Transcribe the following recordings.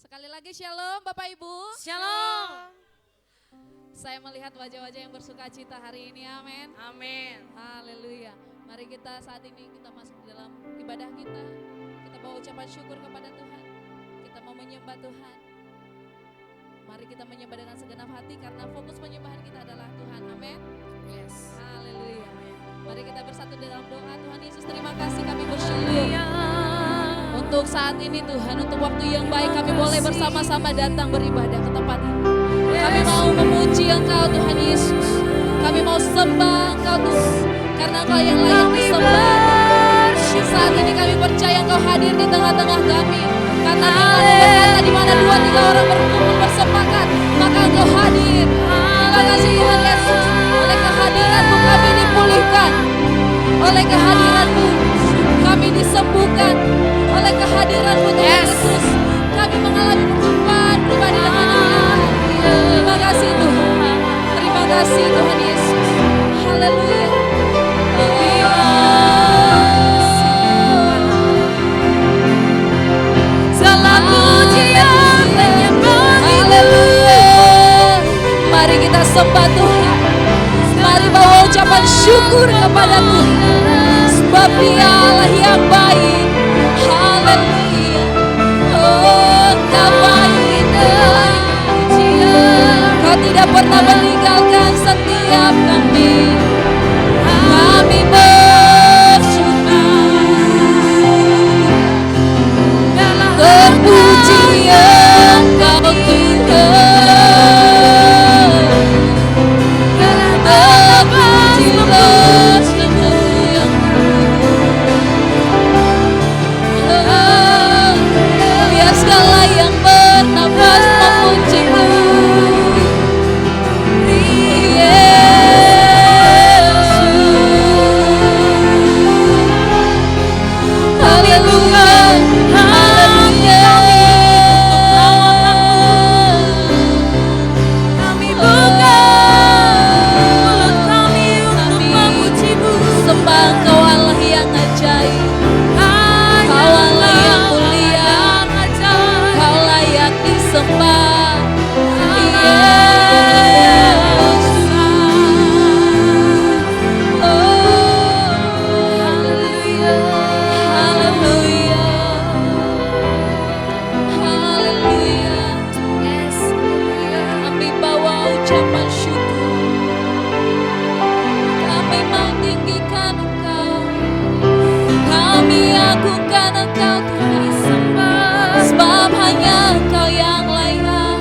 Sekali lagi shalom Bapak Ibu. Shalom. Saya melihat wajah-wajah yang bersuka cita hari ini, amin. Amin. Haleluya. Mari kita saat ini kita masuk dalam ibadah kita. Kita bawa ucapan syukur kepada Tuhan. Kita mau menyembah Tuhan. Mari kita menyembah dengan segenap hati karena fokus penyembahan kita adalah Tuhan, amin. Yes. Haleluya. Mari kita bersatu dalam doa. Tuhan Yesus, terima kasih, kami bersyukur untuk saat ini Tuhan, untuk waktu yang baik kami boleh bersama-sama datang beribadah ke tempat ini. Kami mau memuji Engkau Tuhan Yesus. Kami mau sembah Engkau Tuhan, karena Engkau yang layak disembah. Saat ini kami percaya Engkau hadir di tengah-tengah kami. Karena Engkau berkata di mana 2-3 orang berkumpul bersepakat, maka Engkau hadir. Terima kasih Tuhan Yesus. Oleh kehadiran-Mu kami dipulihkan. Oleh kehadiran-Mu kami disembuhkan. Oleh kehadiran-Mu Tuhan Yesus, kami mengalami perjumpaan pribadi dengan Engkau. Terima kasih Tuhan. Terima kasih Tuhan Yesus. Haleluya. Segala pujian menyembah. Haleluya. Mari kita sembah Tuhan. Mari bawa ucapan syukur kepada Tuhan. Sebab Dia Allah yang baik. Haleluya. Oh, Kau baik Tuhan. Kau tidak pernah meninggalkan setiap kami. Kami bersyukur. Terpuji Engkau Tuhan. Terpuji biar segala yang bernafas memuji-Mu. Haleluya, haleluya. Kami buka mulut kami untuk memuji-Mu. Sembah Engkau Allah yang ajaib. Kau Allah yang mulia. Kau layak disembah. Yesus. Oh, haleluya. Haleluya. Haleluya. Yes. Kami bawa ucapan syukur. Kami mau tinggikan Engkau. Kami agungkan Engkau Tuhan. Sebab hanya Engkau yang layak.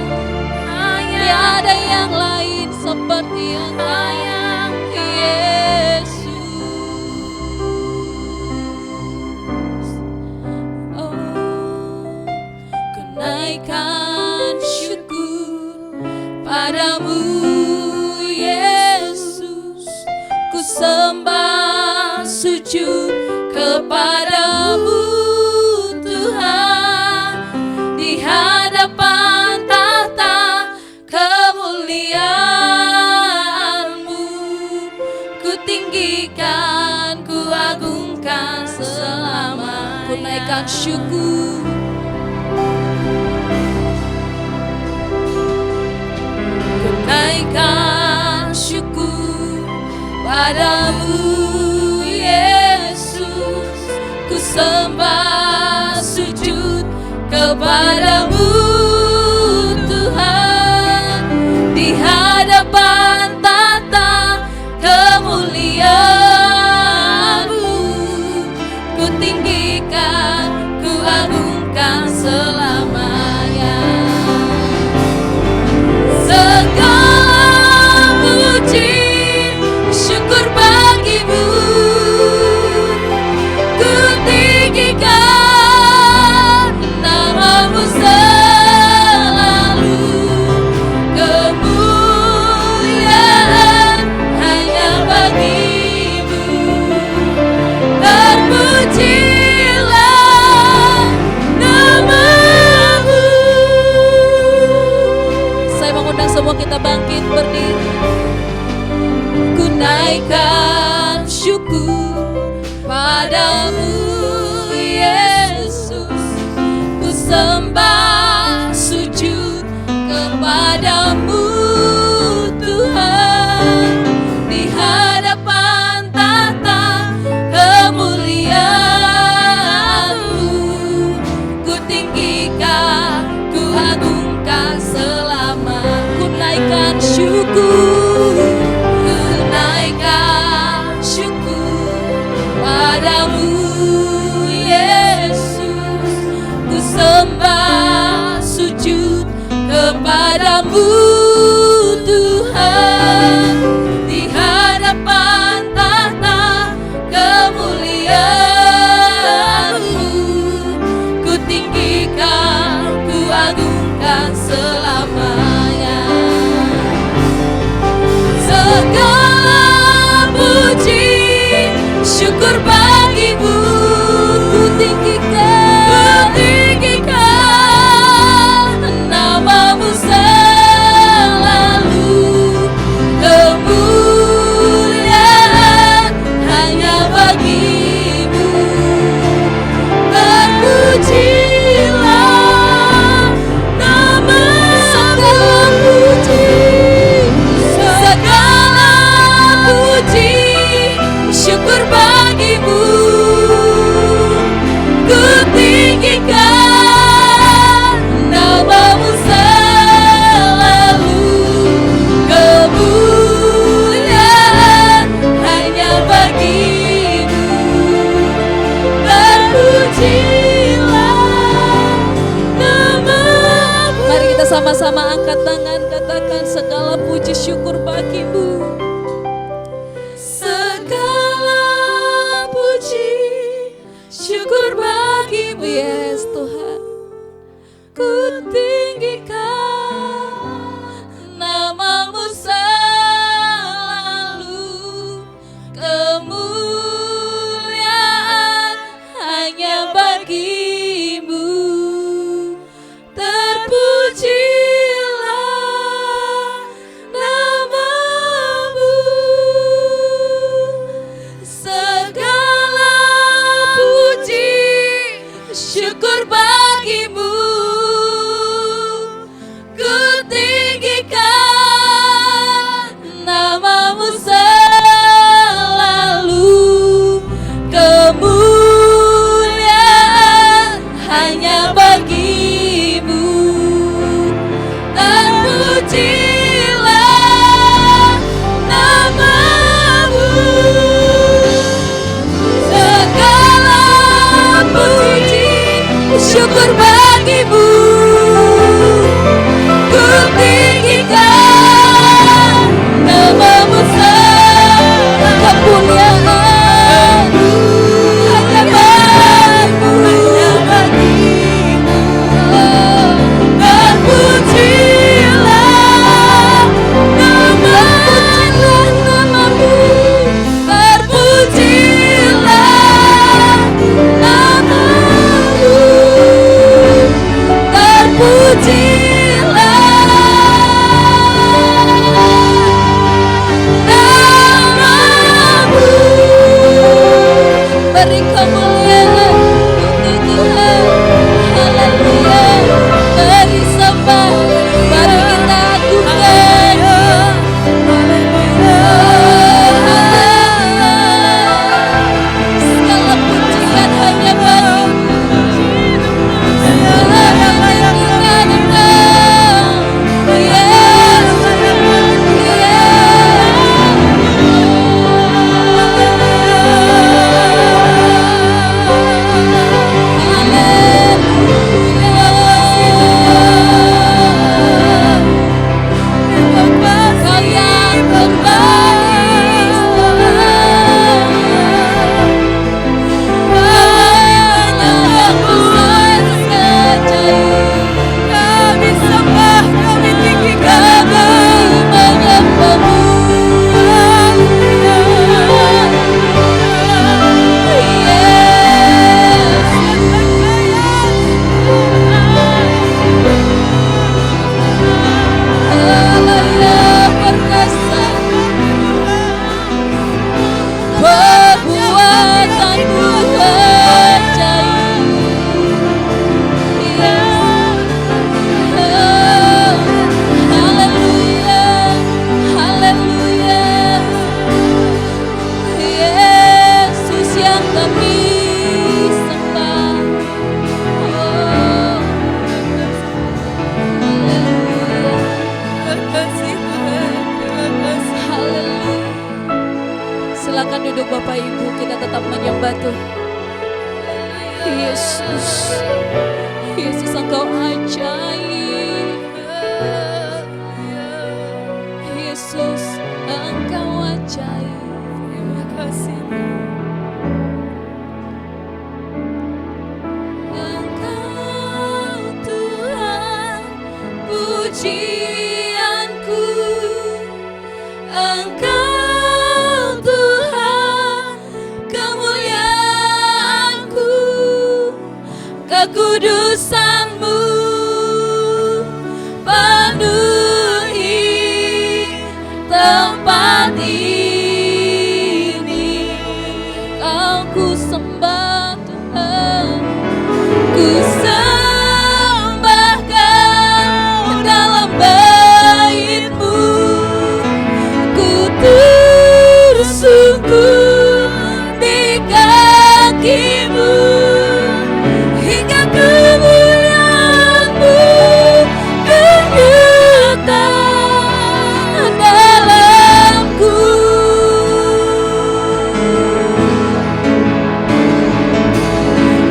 Tiada yang lain seperti Engkau. Yesus. Oh, kenaikan syukur padamu Yesus. Ku sembah sujud kepadamu Tuhan. Di hadapan tahta kemuliaan-Mu, ku tinggikan, ku agungkan selamanya. Ku naikkan syukur. Ku naikkan syukur padamu Yesus. Ku sembah sujud kepadamu Tuhan. Di hadapan tahta kemuliaan-Mu, ku tinggikan, ku agungkan selamanya. Segala puji syukur bagi-Mu. Ku tinggikan nama-Mu selalu. Kemuliaan hanya bagi-Mu. Terpujilah nama-Mu. Saya mengundang semua kita bangkit berdiri. Ku naikkan syukur padamu Yesus. Ku sembah syukur bagimu. Ku tinggikan namamu selalu. Kemuliaan hanya bagimu. Terpujilah nama segala puji, segala puji, syukur bagimu. Ku tinggikan namamu selalu. Kemuliaan hanya bagimu. Terpujilah namamu. Mari kita sama-sama angkat tangan, katakan segala puji syukur bagimu. Segala puji syukur bagimu. Yes Tuhan, ku tinggikan namamu selalu. Kemuliaan hanya bagimu. Terpujilah namamu. Segala puji syukur bagimu. Ku tinggikan namamu selalu. Kemuliaan hanya bagimu. Terpujilah namamu. Segala puji syukur bagimu. Ku tinggikan namamu selalu. Kemuliaan hanya bagimu. Terpujilah namamu. Terpujilah namamu. Terpujilah namamu. Beri kemuliaan untuk Tuhan. Haleluya. Beri sembah, mari kita agungkan. Segala pujian hanya bagimu. Segala ketinggian Engkau. Yes, Kau yang kembali hanya aku saja. Kami sembah, kami tinggikan, kami menyembahmu. Haleluya, perkasa perbuatanmu ajaib. Haleluya, haleluya. Yesus yang kami sembah. Oh, haleluya. Terkasih Tuhan, terima kasih. Haleluya. Silakan duduk Bapak Ibu, kita tetap menyembah Tuhan. Yesus, Yesus Engkau ajaib. Yesus Engkau ajaib. Terima kasih. Engkau Tuhan pujianku. Engkau Tuhan sungguh di kaki-Mu, hingga kemuliaan-Mu ternyata dalamku.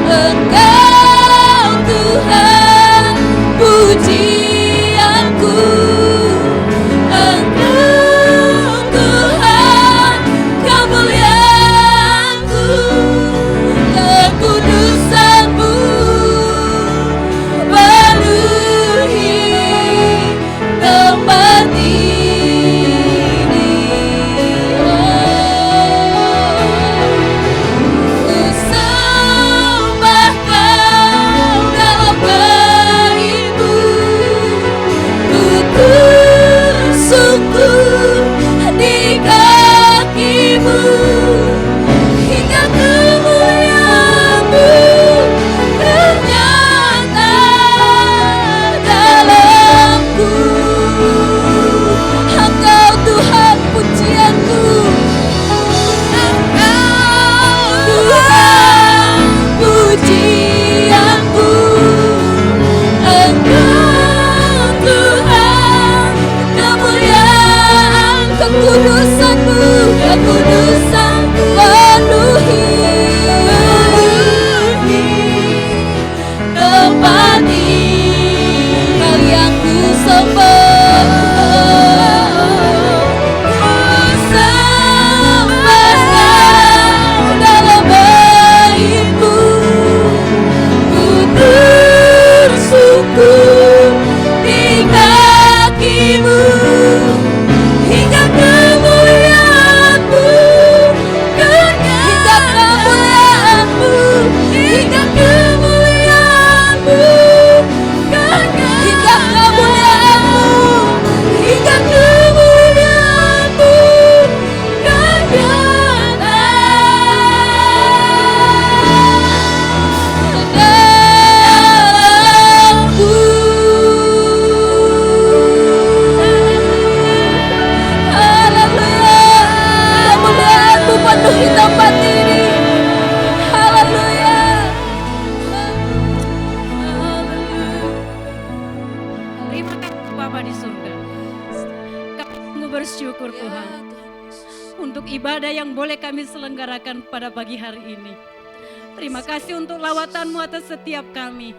Engkau Tuhan pujianku, Engkau Tuhan kemuliaanku, kekudusan-Mu penuhi tempat ini. Ku sembah Kau dalam bait-Mu, ku tersungkur di kaki-Mu, hingga kemuliaan-Mu ternyata dalamku. Engkau Tuhan pujianku, Engkau Tuhan pujianku, Engkau Tuhan kemuliaan, kekudusan-Mu, kekudusan penuhi tempat ini. Kau yang ku sembah, ku sembah Kau dalam bait-Mu, ku tersungkur di kaki-Mu, hingga kemuliaan-Mu kemuliaan-Mu, hingga kemuliaan-Mu hingga kemuliaan-Mu, hingga kemuliaan-Mu ternyata dalamku. Haleluya, kemuliaan-Mu penuhi tempat ini. Haleluya. Terima kasih Bapa di surga. Kami sungguh bersyukur Tuhan untuk ibadah yang boleh kami selenggarakan pada pagi hari ini. Terima kasih untuk lawatan-Mu atas setiap kami.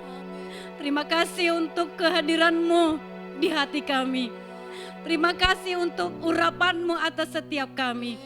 Terima kasih untuk kehadiran-Mu di hati kami. Terima kasih untuk urapan-Mu atas setiap kami.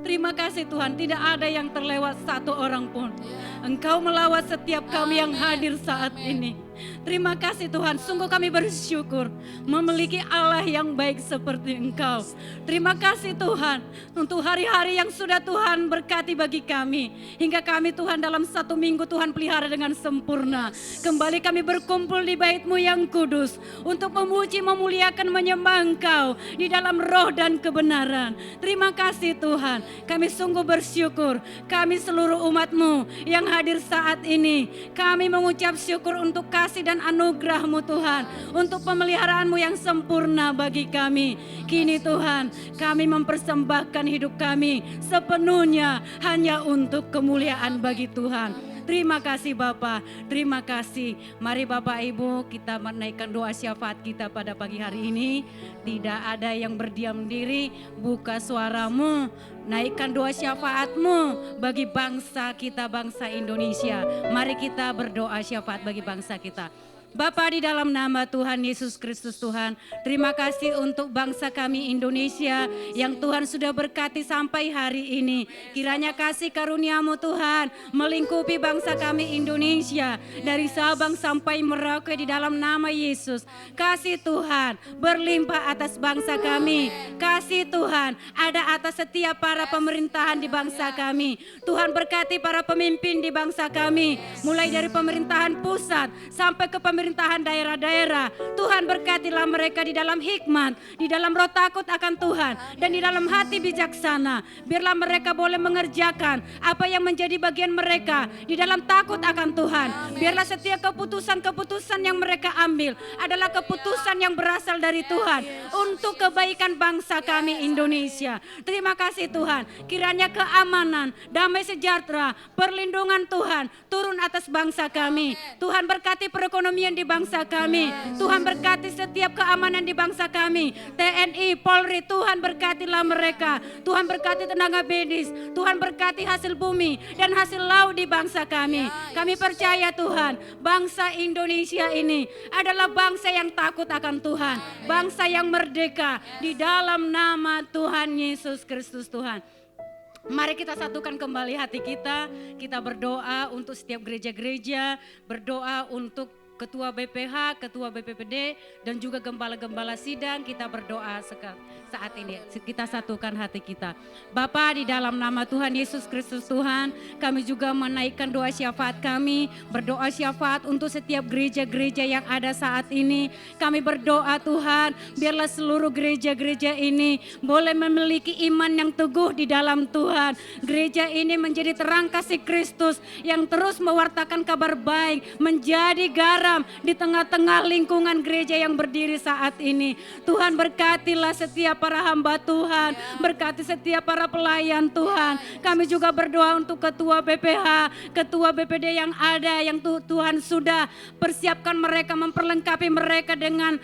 Terima kasih Tuhan, tidak ada yang terlewat satu orang pun. Engkau melawat setiap kami yang hadir saat ini. Terima kasih Tuhan, sungguh kami bersyukur memiliki Allah yang baik seperti Engkau. Terima kasih Tuhan untuk hari-hari yang sudah Tuhan berkati bagi kami. Hingga kami Tuhan dalam satu minggu Tuhan pelihara dengan sempurna. Kembali kami berkumpul di bait-Mu yang kudus untuk memuji, memuliakan, menyembah Engkau di dalam roh dan kebenaran. Terima kasih Tuhan, kami sungguh bersyukur. Kami seluruh umat-Mu yang hadir saat ini, kami mengucap syukur untuk kasih dan anugerah-Mu Tuhan, untuk pemeliharaan-Mu yang sempurna bagi kami. Kini Tuhan, kami mempersembahkan hidup kami sepenuhnya hanya untuk kemuliaan bagi Tuhan. Terima kasih Bapa, terima kasih. Mari Bapak Ibu kita menaikkan doa syafaat kita pada pagi hari ini. Tidak ada yang berdiam diri, buka suaramu, naikkan doa syafaat-Mu bagi bangsa kita, bangsa Indonesia. Mari kita berdoa syafaat bagi bangsa kita. Bapa di dalam nama Tuhan Yesus Kristus Tuhan, terima kasih untuk bangsa kami Indonesia yang Tuhan sudah berkati sampai hari ini. Kiranya kasih karunia-Mu Tuhan melingkupi bangsa kami Indonesia dari Sabang sampai Merauke di dalam nama Yesus. Kasih Tuhan berlimpah atas bangsa kami. Kasih Tuhan ada atas setiap para pemerintahan di bangsa kami. Tuhan berkati para pemimpin di bangsa kami, mulai dari pemerintahan pusat sampai ke pemerintahan pemerintahan daerah-daerah. Tuhan berkatilah mereka di dalam hikmat, di dalam roh takut akan Tuhan, dan di dalam hati bijaksana. Biarlah mereka boleh mengerjakan apa yang menjadi bagian mereka di dalam takut akan Tuhan. Biarlah setiap keputusan-keputusan yang mereka ambil adalah keputusan yang berasal dari Tuhan untuk kebaikan bangsa kami Indonesia. Terima kasih Tuhan. Kiranya keamanan, damai sejahtera, perlindungan Tuhan turun atas bangsa kami. Tuhan berkati perekonomian di bangsa kami. Tuhan berkati setiap keamanan di bangsa kami. TNI, Polri, Tuhan berkatilah mereka. Tuhan berkati tenaga medis. Tuhan berkati hasil bumi dan hasil laut di bangsa kami. Kami percaya Tuhan, bangsa Indonesia ini adalah bangsa yang takut akan Tuhan. Bangsa yang merdeka di dalam nama Tuhan Yesus Kristus Tuhan. Mari kita satukan kembali hati kita. Kita berdoa untuk setiap gereja-gereja, berdoa untuk Ketua BPH, Ketua BPPD, dan juga gembala-gembala sidang. Kita berdoa saat ini. Kita satukan hati kita. Bapa, di dalam nama Tuhan Yesus Kristus Tuhan, kami juga menaikkan doa syafaat kami. Berdoa syafaat untuk setiap gereja-gereja yang ada saat ini. Kami berdoa Tuhan, biarlah seluruh gereja-gereja ini boleh memiliki iman yang teguh di dalam Tuhan. Gereja ini menjadi terang kasih Kristus yang terus mewartakan kabar baik, menjadi garam di tengah-tengah lingkungan gereja yang berdiri saat ini. Tuhan berkatilah setiap para hamba Tuhan, berkati setiap para pelayan Tuhan. Kami juga berdoa untuk Ketua BPH, Ketua BPD yang ada, yang Tuhan sudah persiapkan mereka, memperlengkapi mereka dengan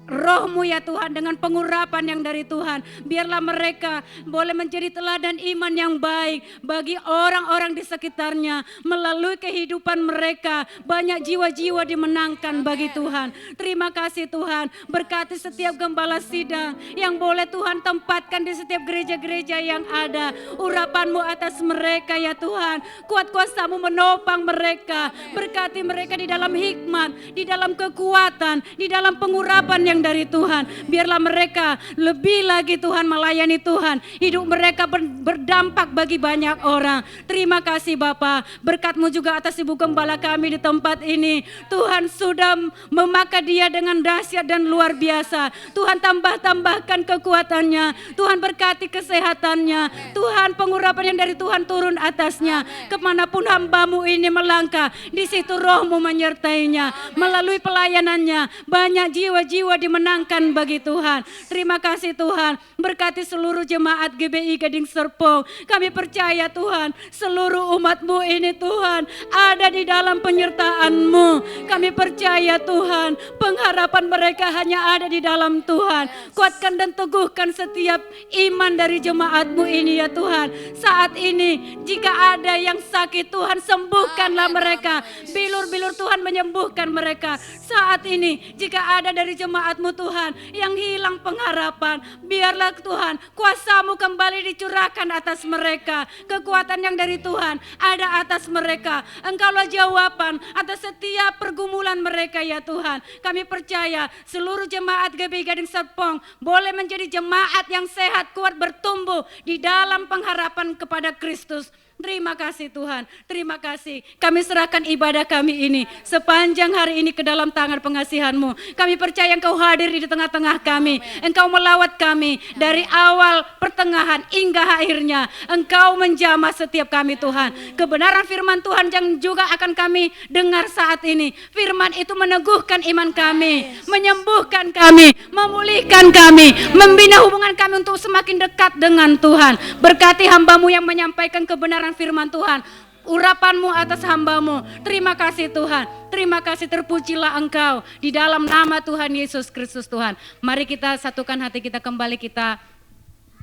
Roh-Mu ya Tuhan, dengan pengurapan yang dari Tuhan. Biarlah mereka boleh menjadi teladan iman yang baik bagi orang-orang di sekitarnya. Melalui kehidupan mereka banyak jiwa-jiwa dimenangkan bagi Tuhan. Terima kasih Tuhan, berkati setiap gembala sidang yang boleh Tuhan tempatkan di setiap gereja-gereja yang ada. Urapan-Mu atas mereka ya Tuhan, kuat kuasa-Mu menopang mereka. Berkati mereka di dalam hikmat, di dalam kekuatan, di dalam pengurapan yang dari Tuhan. Biarlah mereka lebih lagi Tuhan melayani Tuhan. Hidup mereka berdampak bagi banyak orang. Terima kasih Bapa. Berkat-Mu juga atas Ibu Gembala kami di tempat ini. Tuhan sudah memakai dia dengan dahsyat dan luar biasa. Tuhan tambahkan kekuatannya. Tuhan berkati kesehatannya. Tuhan pengurapan yang dari Tuhan turun atasnya. Kemanapun hamba-Mu ini melangkah, di situ Roh-Mu menyertainya. Melalui pelayanannya banyak jiwa-jiwa dimenangkan bagi Tuhan. Terima kasih Tuhan, berkati seluruh jemaat GBI Gading Serpong. Kami percaya Tuhan, seluruh umat-Mu ini Tuhan ada di dalam penyertaan-Mu. Kami percaya Tuhan, pengharapan mereka hanya ada di dalam Tuhan. Kuatkan dan teguhkan setiap iman dari jemaat-Mu ini ya Tuhan. Saat ini jika ada yang sakit Tuhan, sembuhkanlah mereka. Bilur-bilur Tuhan menyembuhkan mereka. Saat ini jika ada dari jemaat-Mu Tuhan yang hilang pengharapan, biarlah Tuhan kuasa-Mu kembali dicurahkan atas mereka. Kekuatan yang dari Tuhan ada atas mereka. Engkaulah jawaban atas setiap pergumulan mereka ya Tuhan. Kami percaya seluruh jemaat GBI Gading Serpong boleh menjadi jemaat yang sehat, kuat, bertumbuh di dalam pengharapan kepada Kristus. Terima kasih Tuhan, terima kasih. Kami serahkan ibadah kami ini sepanjang hari ini ke dalam tangan pengasihan-Mu. Kami percaya Engkau hadir di tengah-tengah kami. Engkau melawat kami dari awal, pertengahan hingga akhirnya. Engkau menjamah setiap kami Tuhan. Kebenaran firman Tuhan yang juga akan kami dengar saat ini. Firman itu meneguhkan iman kami, menyembuhkan kami, memulihkan kami, membina hubungan kami untuk semakin dekat dengan Tuhan. Berkati hamba-Mu yang menyampaikan kebenaran firman Tuhan, urapan-Mu atas hamba-Mu. Terima kasih Tuhan, terima kasih, terpujilah Engkau di dalam nama Tuhan Yesus Kristus Tuhan. Mari kita satukan hati kita kembali, kita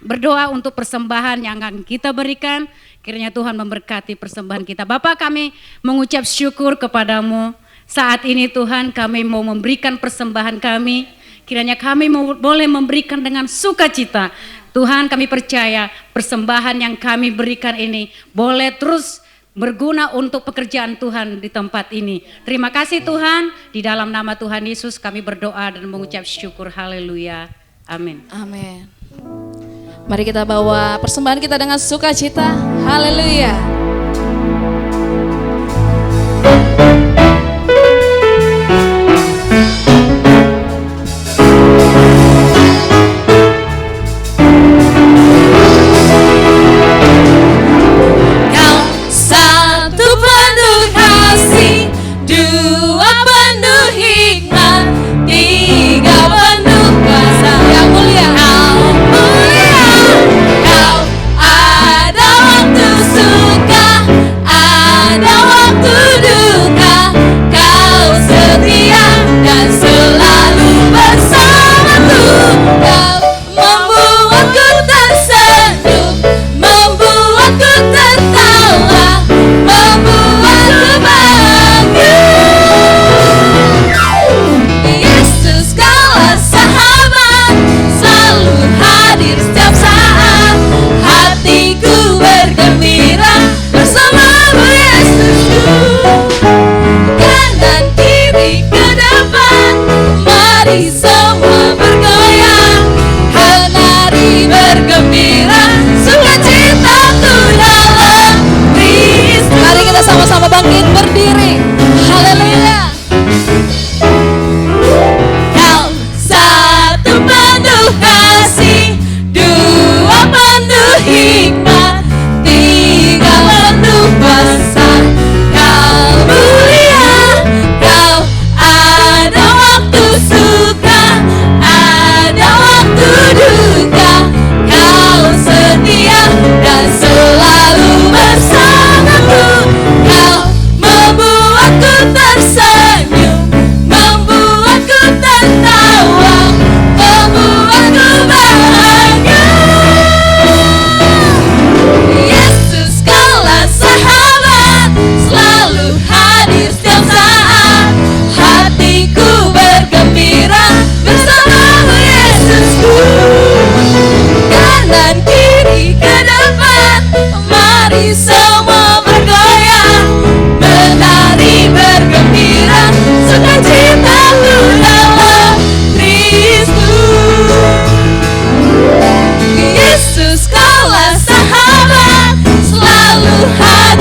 berdoa untuk persembahan yang akan kita berikan. Kiranya Tuhan memberkati persembahan kita. Bapa, kami mengucap syukur kepadamu. Saat ini Tuhan kami mau memberikan persembahan kami. Kiranya kami boleh memberikan dengan sukacita. Tuhan, kami percaya persembahan yang kami berikan ini boleh terus berguna untuk pekerjaan Tuhan di tempat ini. Terima kasih Tuhan, di dalam nama Tuhan Yesus kami berdoa dan mengucap syukur. Haleluya. Amin. Amin. Mari kita bawa persembahan kita dengan sukacita. Haleluya.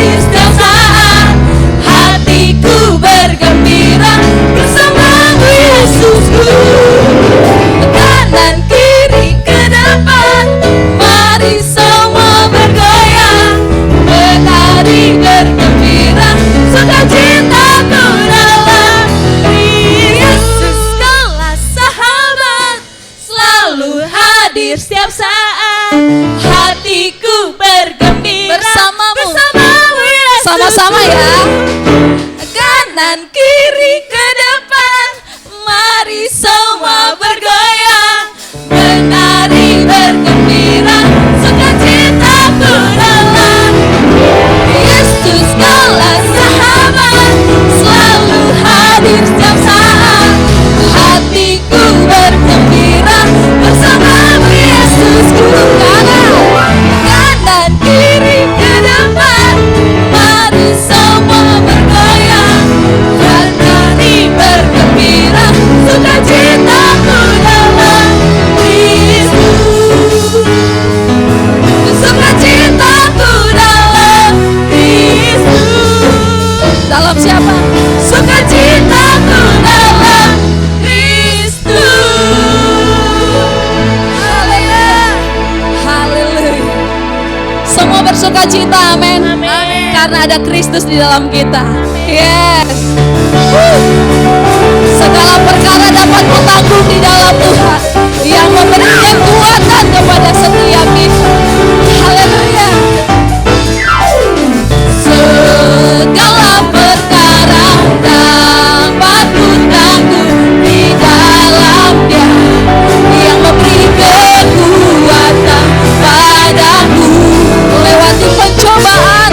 hadir setiap saat. Hatiku bergembira bersamamu Yesusku. Kanan kiri ke depan, mari semua bergoyang, menari bergembira, sukacitaku dalam Yesus. Kaulah sahabat, selalu hadir setiap saat. Hatiku bergembira bersamamu Yesus. Sama-sama ya. Kanan kiri ke depan, mari semua bergoyang, menari bergembira, sukacitaku dalam Yesus. Kaulah sahabat, selalu hadir setiap saat. Hatiku bergembira bersamamu Yesusku. Kanan kiri ke depan, mari semua bergoyang, menari bergembira, sukacitaku dalam Kristus. Sukacitaku dalam Kristus. Dalam siapa? Sukacitaku dalam Kristus. Haleluya. Semua bersuka cita, amin. Karena ada Kristus di dalam kita. Yes. Segala perkara dapat kutanggung di dalam Tuhan yang memberi kekuatan kepada setiap kita. Haleluya. Segala perkara dapat kutanggung di dalam Dia yang memberi kekuatan padaku. Lewati pencobaan,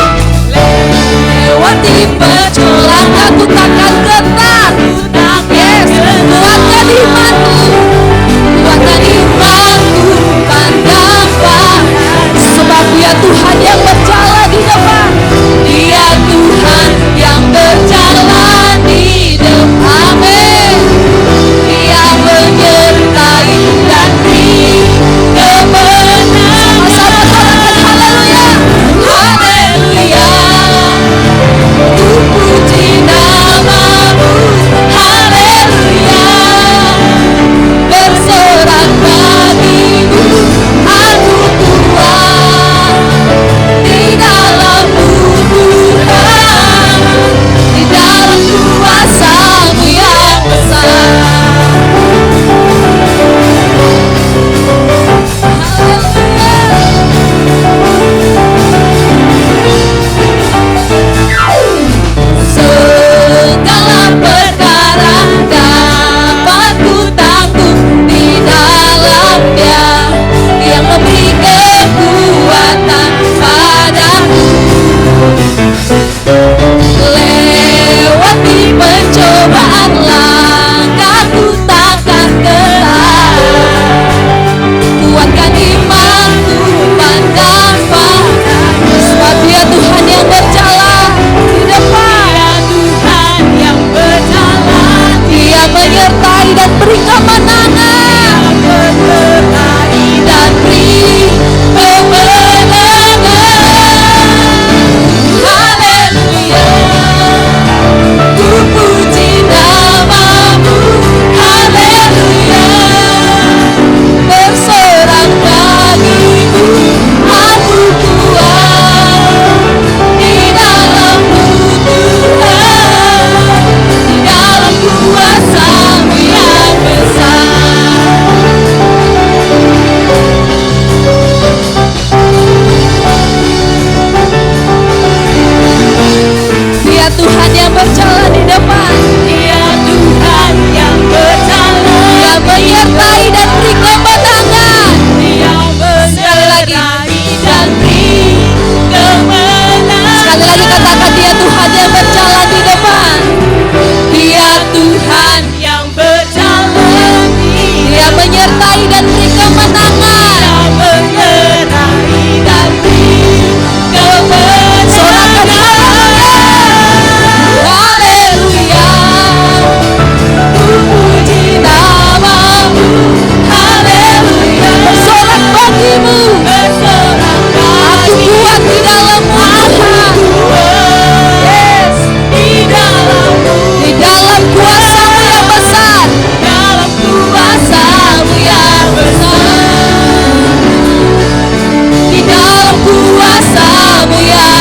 Lewati pencobaan, langkahku takkan gentar. Yes, kuatkan imanku, kuatkan imanku, pandang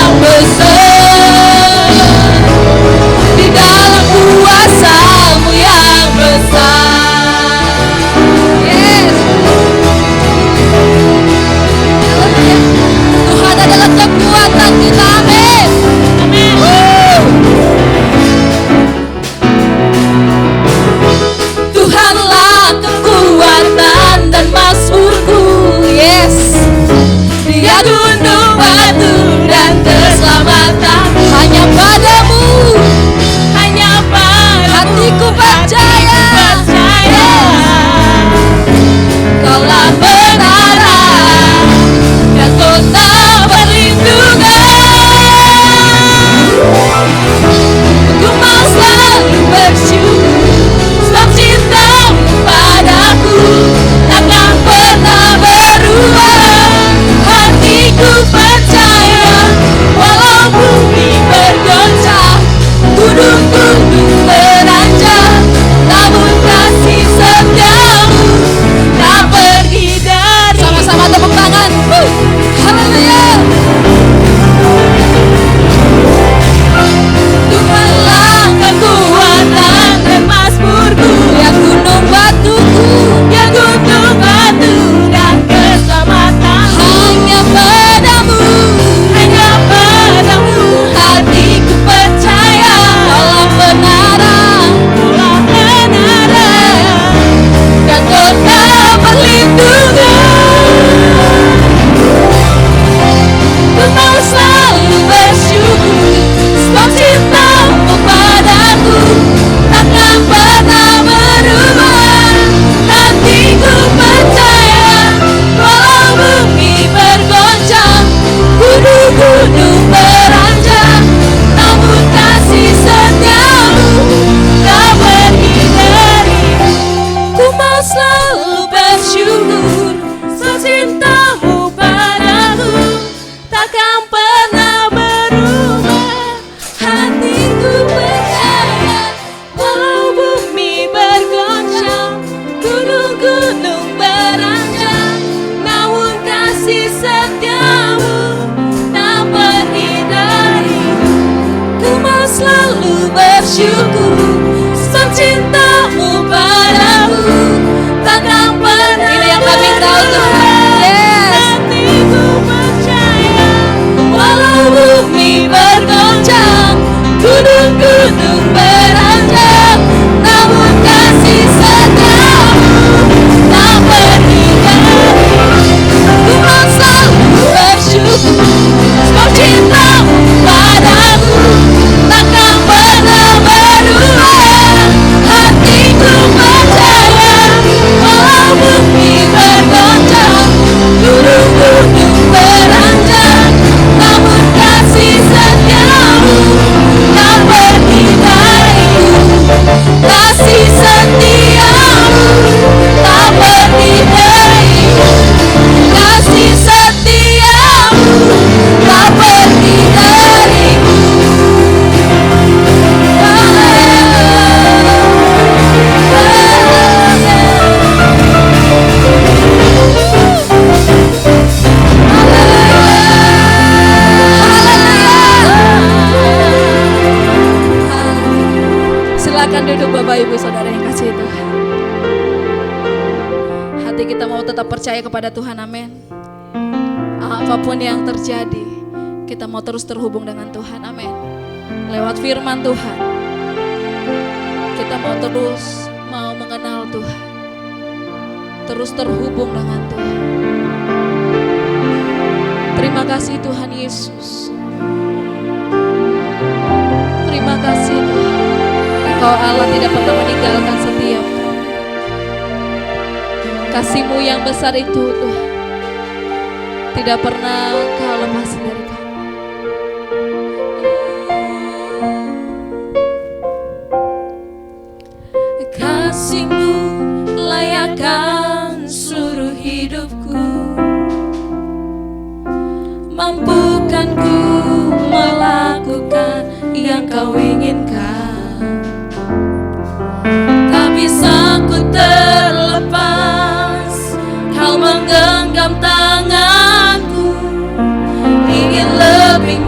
yang besar, di dalam kuasa-Mu yang besar. Yes. Tuhan adalah kekuatan kita, amin. Tuhanlah kekuatan dan mazmurku, yes. Dia gunung batu dan keselamatan. Hanya padamu, hanya padamu hatiku percaya, Kaulah menara dan kota perlindungan. Ku mau selalu bersyukur sebab cinta-Mu padaku takkan pernah berubah. Hatiku percaya walau bumi bergoncang, gunung-gunung beranjak, namun kasih setiamu tak pergi dari. Sama-sama tepuk tangan. Haleluya. Tuhanlah kekuatan dan mazmurku, ya gunung batuku, ya gunung batu dan keselamatan. Hanya padamu, hanya padamu hatiku percaya. Kaulah menara, kaulah menara dan kota perlindungan. Ku mau selalu bersyukur sebab cinta-Mu padaku takkan pernah berubah. Hatiku percaya walau bumi bergoncang, gunung-gunung beranjak, namun kasih setiamu tak pergi dari. Ku mau selalu bersyukur sebab cinta-Mu padaku takkan pernah berubah. Hatiku percaya walau bumi bergoncang, gunung-gunung beranjak, namun kasih setiamu tak pergi dari. Ku mau selalu bersyukur sebab cinta-Mu padaku takkan pernah. Ini yang kami tahu Tuhan. Yes. Hatiku percaya walau bumi bergoncang, gunung-gunung beranjak, namun kasih setiamu tak pergi dari. Ku mau selalu bersyukur sebab cinta-Mu padaku takkan pernah berubah. Hatiku percaya walau bumi bergoncang, gunung-gunung beranjak, namun kasih setiamu tak pergi dariku. Kasih setiamu tak pergi dariku. Kasih setiamu tak pergi dariku. Silakan duduk Bapak Ibu Saudara yang kasih Tuhan. Hati kita mau tetap percaya kepada Tuhan, amin. Apapun yang terjadi, kita mau terus terhubung dengan Tuhan, amin. Lewat firman Tuhan, kita mau terus mengenal Tuhan, terus terhubung dengan Tuhan. Terima kasih Tuhan Yesus. Terima kasih Tuhan. Engkau Allah tidak pernah meninggalkan setiap kami. Kasih-Mu yang besar itu Tuhan tidak pernah Engkau lepas dari kami. Kasih-Mu layakkan seluruh hidupku, mampukan ku melakukan yang Kau inginkan. Tak bisa ku terlepas, Kau menggenggam tanganku, ingin lebih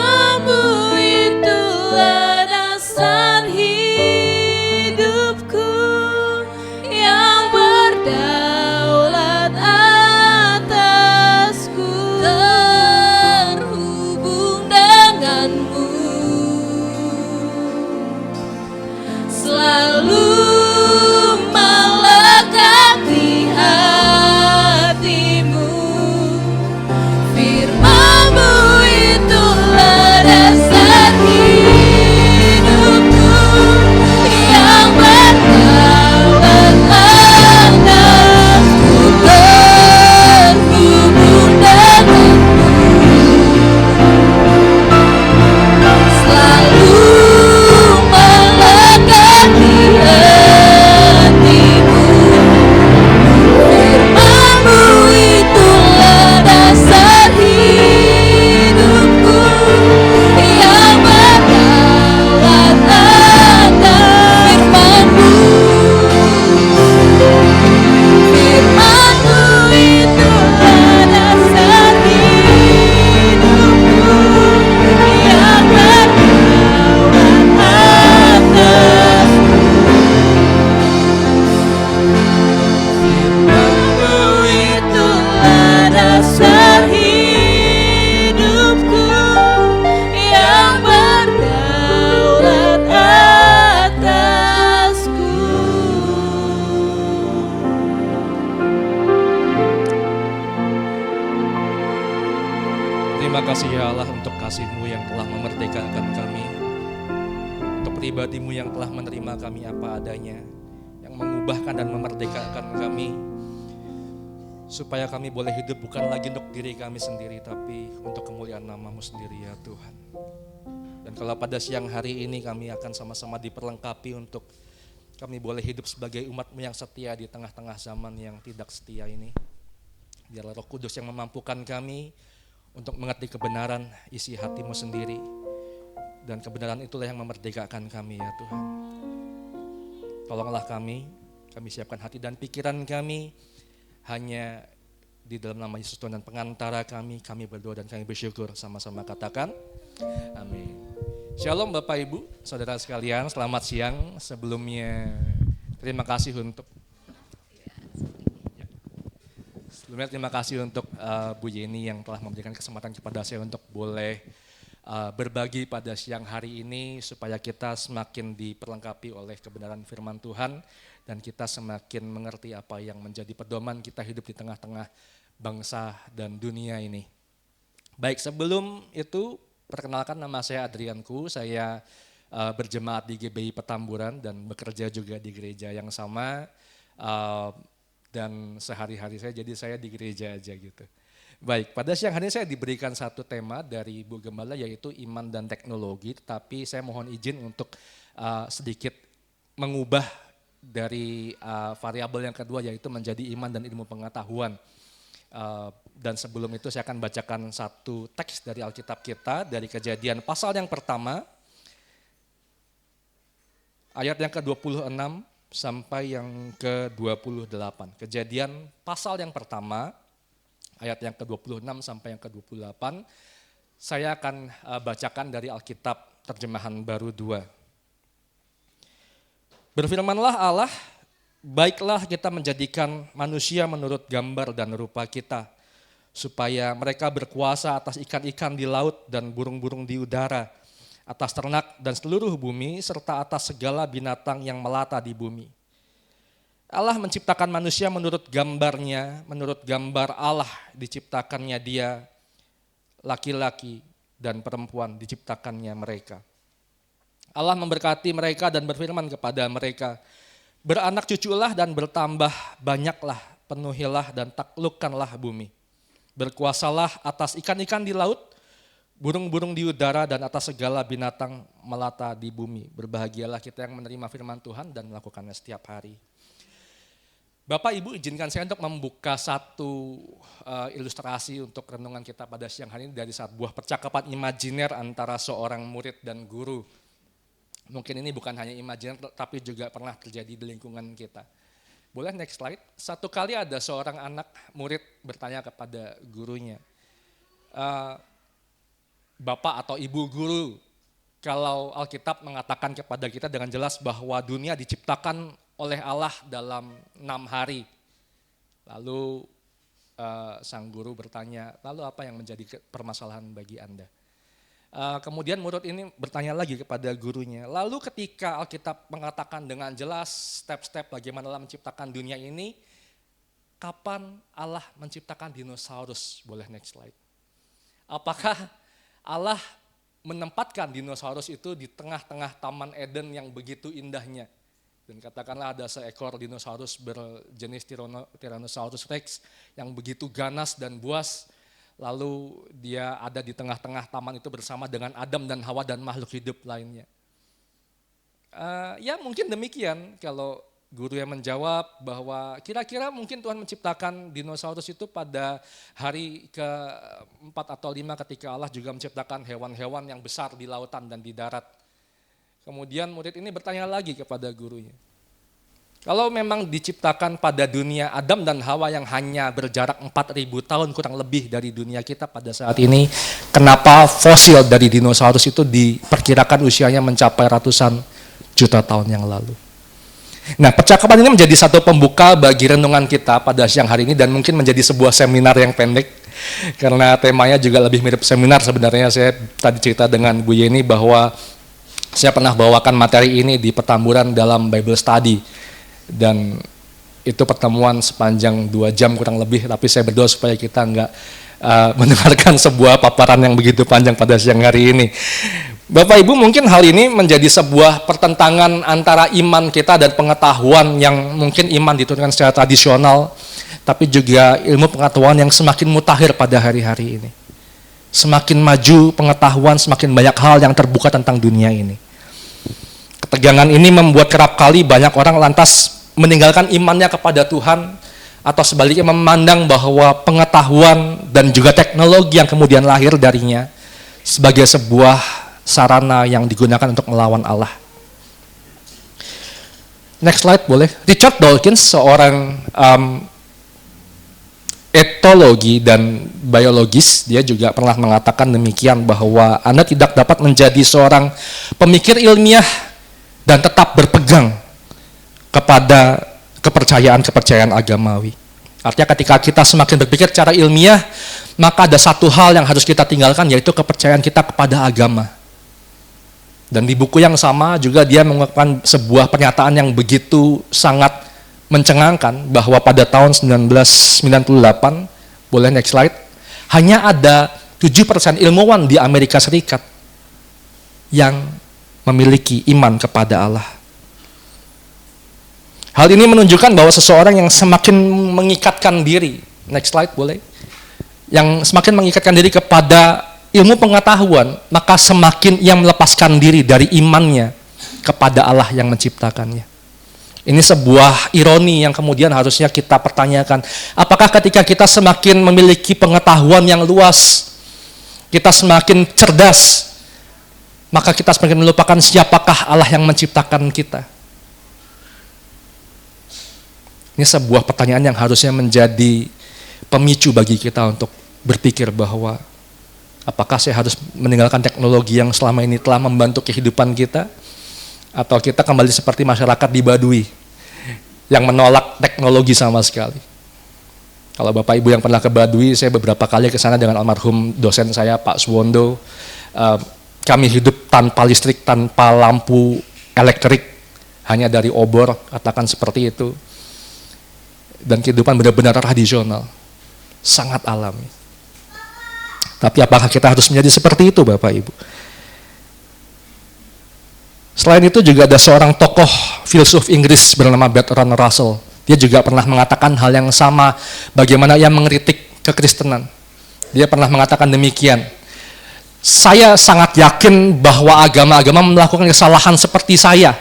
Firman-Mu itulah dasar hidupku yang berdaulat atasku, terhubung denganmu, selalu melekat di hatimu. Firman-Mu itulah dasar hidupku yang berdaulat atasku, terhubung denganmu, selalu melekat di hatimu. Firman-Mu itulah dasar hidupku yang berdaulat atas. Firman-Mu itulah dasar hidupku yang berdaulat atas. Firman-Mu itulah dasar hidupku yang berdaulat atasku. Terima kasih ya Allah untuk kasih-Mu yang telah memerdekakan kami, untuk pribadi-Mu yang telah menerima kami apa adanya, yang mengubahkan dan memerdekakan kami, supaya kami boleh hidup bukan lagi untuk diri kami sendiri, tapi untuk kemuliaan nama-Mu sendiri ya Tuhan. Dan kalau pada siang hari ini kami akan sama-sama diperlengkapi untuk kami boleh hidup sebagai umat-Mu yang setia di tengah-tengah zaman yang tidak setia ini. Biarlah Roh Kudus yang memampukan kami untuk mengerti kebenaran isi hati-Mu sendiri. Dan kebenaran itulah yang memerdekakan kami ya Tuhan. Tolonglah kami siapkan hati dan pikiran kami hanya di dalam nama Yesus Tuhan dan pengantara kami berdoa dan kami bersyukur, sama-sama katakan amin. Shalom Bapak Ibu, Saudara sekalian, selamat siang. Sebelumnya terima kasih untuk Bu Yeni yang telah memberikan kesempatan kepada saya untuk boleh berbagi pada siang hari ini, supaya kita semakin diperlengkapi oleh kebenaran firman Tuhan dan kita semakin mengerti apa yang menjadi pedoman kita hidup di tengah-tengah bangsa dan dunia ini. Baik, sebelum itu perkenalkan, nama saya Adrianku, saya berjemaat di GBI Petamburan dan bekerja juga di gereja yang sama. Dan sehari-hari saya di gereja aja gitu. Baik, pada siang hari ini saya diberikan satu tema dari Bu Gembala, yaitu iman dan teknologi, tetapi saya mohon izin untuk sedikit mengubah dari variabel yang kedua, yaitu menjadi iman dan ilmu pengetahuan. Dan sebelum itu saya akan bacakan satu teks dari Alkitab kita, dari Kejadian pasal yang pertama, ayat yang ke-26 sampai yang ke-28. Kejadian pasal yang pertama, ayat yang ke-26 sampai yang ke-28, saya akan bacakan dari Alkitab terjemahan baru 2. Berfirmanlah Allah, baiklah kita menjadikan manusia menurut gambar dan rupa kita, supaya mereka berkuasa atas ikan-ikan di laut dan burung-burung di udara, atas ternak dan seluruh bumi, serta atas segala binatang yang melata di bumi. Allah menciptakan manusia menurut gambarnya, menurut gambar Allah diciptakannya dia, laki-laki dan perempuan diciptakannya mereka. Allah memberkati mereka dan berfirman kepada mereka, beranak cuculah dan bertambah banyaklah, penuhilah dan taklukkanlah bumi. Berkuasalah atas ikan-ikan di laut, burung-burung di udara dan atas segala binatang melata di bumi. Berbahagialah kita yang menerima firman Tuhan dan melakukannya setiap hari. Bapak Ibu, izinkan saya untuk membuka satu ilustrasi untuk renungan kita pada siang hari ini dari sebuah percakapan imajiner antara seorang murid dan guru. Mungkin ini bukan hanya imajiner tapi juga pernah terjadi di lingkungan kita. Boleh next slide? Satu kali ada seorang anak murid bertanya kepada gurunya, Bapak atau Ibu guru, kalau Alkitab mengatakan kepada kita dengan jelas bahwa dunia diciptakan oleh Allah dalam 6 hari. Lalu sang guru bertanya, lalu apa yang menjadi permasalahan bagi Anda? Kemudian murid ini bertanya lagi kepada gurunya, lalu ketika Alkitab mengatakan dengan jelas step-step bagaimana Allah menciptakan dunia ini, kapan Allah menciptakan dinosaurus? Boleh next slide. Apakah Allah menempatkan dinosaurus itu di tengah-tengah Taman Eden yang begitu indahnya? Dan katakanlah ada seekor dinosaurus berjenis Tyrannosaurus Rex yang begitu ganas dan buas, lalu dia ada di tengah-tengah taman itu bersama dengan Adam dan Hawa dan makhluk hidup lainnya. Ya mungkin demikian kalau guru yang menjawab bahwa kira-kira mungkin Tuhan menciptakan dinosaurus itu pada hari ke-4 atau 5 ketika Allah juga menciptakan hewan-hewan yang besar di lautan dan di darat. Kemudian murid ini bertanya lagi kepada gurunya, kalau memang diciptakan pada dunia Adam dan Hawa yang hanya berjarak 4.000 tahun kurang lebih dari dunia kita pada saat ini, kenapa fosil dari dinosaurus itu diperkirakan usianya mencapai ratusan juta tahun yang lalu? Nah, percakapan ini menjadi satu pembuka bagi renungan kita pada siang hari ini dan mungkin menjadi sebuah seminar yang pendek karena temanya juga lebih mirip seminar sebenarnya. Saya tadi cerita dengan Bu Yeni bahwa saya pernah bawakan materi ini di Petamburan dalam Bible Study dan itu pertemuan sepanjang 2 jam kurang lebih, tapi saya berdoa supaya kita enggak mendengarkan sebuah paparan yang begitu panjang pada siang hari ini. Bapak Ibu, mungkin hal ini menjadi sebuah pertentangan antara iman kita dan pengetahuan yang mungkin iman diturunkan secara tradisional, tapi juga ilmu pengetahuan yang semakin mutakhir pada hari-hari ini. Semakin maju pengetahuan, semakin banyak hal yang terbuka tentang dunia ini. Ketegangan ini membuat kerap kali banyak orang lantas meninggalkan imannya kepada Tuhan, atau sebaliknya memandang bahwa pengetahuan dan juga teknologi yang kemudian lahir darinya sebagai sebuah sarana yang digunakan untuk melawan Allah. Next slide boleh. Richard Dawkins, seorang etologi dan biologis, dia juga pernah mengatakan demikian bahwa Anda tidak dapat menjadi seorang pemikir ilmiah dan tetap berpegang kepada kepercayaan agamawi. Artinya ketika kita semakin berpikir secara ilmiah, maka ada satu hal yang harus kita tinggalkan, yaitu kepercayaan kita kepada agama. Dan di buku yang sama juga dia mengungkapkan sebuah pernyataan yang begitu sangat mencengangkan bahwa pada tahun 1998, boleh next slide, hanya ada 7% ilmuwan di Amerika Serikat yang memiliki iman kepada Allah. Hal ini menunjukkan bahwa seseorang yang semakin mengikatkan diri, next slide boleh, yang semakin mengikatkan diri kepada ilmu pengetahuan, maka semakin ia melepaskan diri dari imannya kepada Allah yang menciptakannya. Ini sebuah ironi yang kemudian harusnya kita pertanyakan. Apakah ketika kita semakin memiliki pengetahuan yang luas, kita semakin cerdas, maka kita semakin melupakan siapakah Allah yang menciptakan kita? Ini sebuah pertanyaan yang harusnya menjadi pemicu bagi kita untuk berpikir bahwa apakah saya harus meninggalkan teknologi yang selama ini telah membantu kehidupan kita, atau kita kembali seperti masyarakat di Baduy yang menolak teknologi sama sekali. Kalau Bapak Ibu yang pernah ke Baduy, saya beberapa kali ke sana dengan almarhum dosen saya Pak Suwondo. Kami hidup tanpa listrik, tanpa lampu elektrik, hanya dari obor, katakan seperti itu. Dan kehidupan benar-benar tradisional, sangat alami. Tapi apakah kita harus menjadi seperti itu, Bapak Ibu? Selain itu juga ada seorang tokoh filsuf Inggris bernama Bertrand Russell. Dia juga pernah mengatakan hal yang sama, bagaimana ia mengkritik kekristenan. Dia pernah mengatakan demikian, saya sangat yakin bahwa agama-agama melakukan kesalahan seperti saya,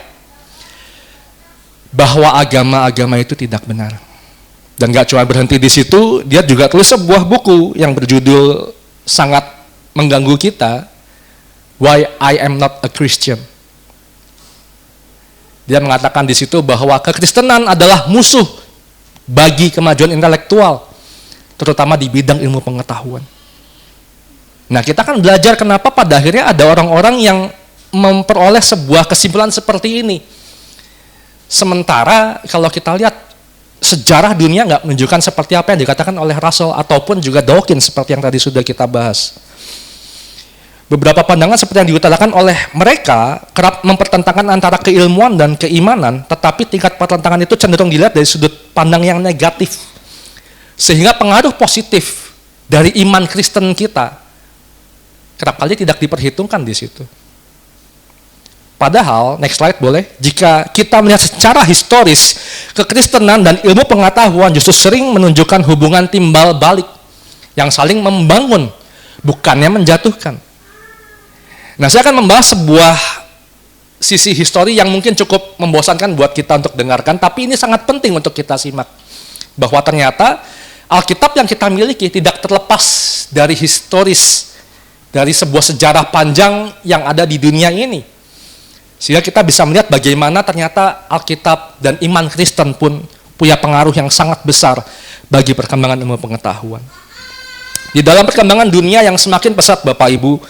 bahwa agama-agama itu tidak benar. Dan gak cuma berhenti di situ, dia juga tulis sebuah buku yang berjudul sangat mengganggu kita, Why I Am Not a Christian. Dia mengatakan di situ bahwa kekristenan adalah musuh bagi kemajuan intelektual, terutama di bidang ilmu pengetahuan. Nah, kita kan belajar kenapa pada akhirnya ada orang-orang yang memperoleh sebuah kesimpulan seperti ini. Sementara kalau kita lihat sejarah dunia nggak menunjukkan seperti apa yang dikatakan oleh Russell ataupun juga Dawkins seperti yang tadi sudah kita bahas. Beberapa pandangan seperti yang diutarakan oleh mereka kerap mempertentangkan antara keilmuan dan keimanan, tetapi tingkat pertentangan itu cenderung dilihat dari sudut pandang yang negatif. Sehingga pengaruh positif dari iman Kristen kita kerap kali tidak diperhitungkan di situ. Padahal, next slide boleh, jika kita melihat secara historis, kekristenan dan ilmu pengetahuan justru sering menunjukkan hubungan timbal balik yang saling membangun, bukannya menjatuhkan. Nah, saya akan membahas sebuah sisi histori yang mungkin cukup membosankan buat kita untuk dengarkan, tapi ini sangat penting untuk kita simak. Bahwa ternyata Alkitab yang kita miliki tidak terlepas dari historis, dari sebuah sejarah panjang yang ada di dunia ini. Sehingga kita bisa melihat bagaimana ternyata Alkitab dan iman Kristen pun punya pengaruh yang sangat besar bagi perkembangan ilmu pengetahuan. Di dalam perkembangan dunia yang semakin pesat, Bapak Ibu,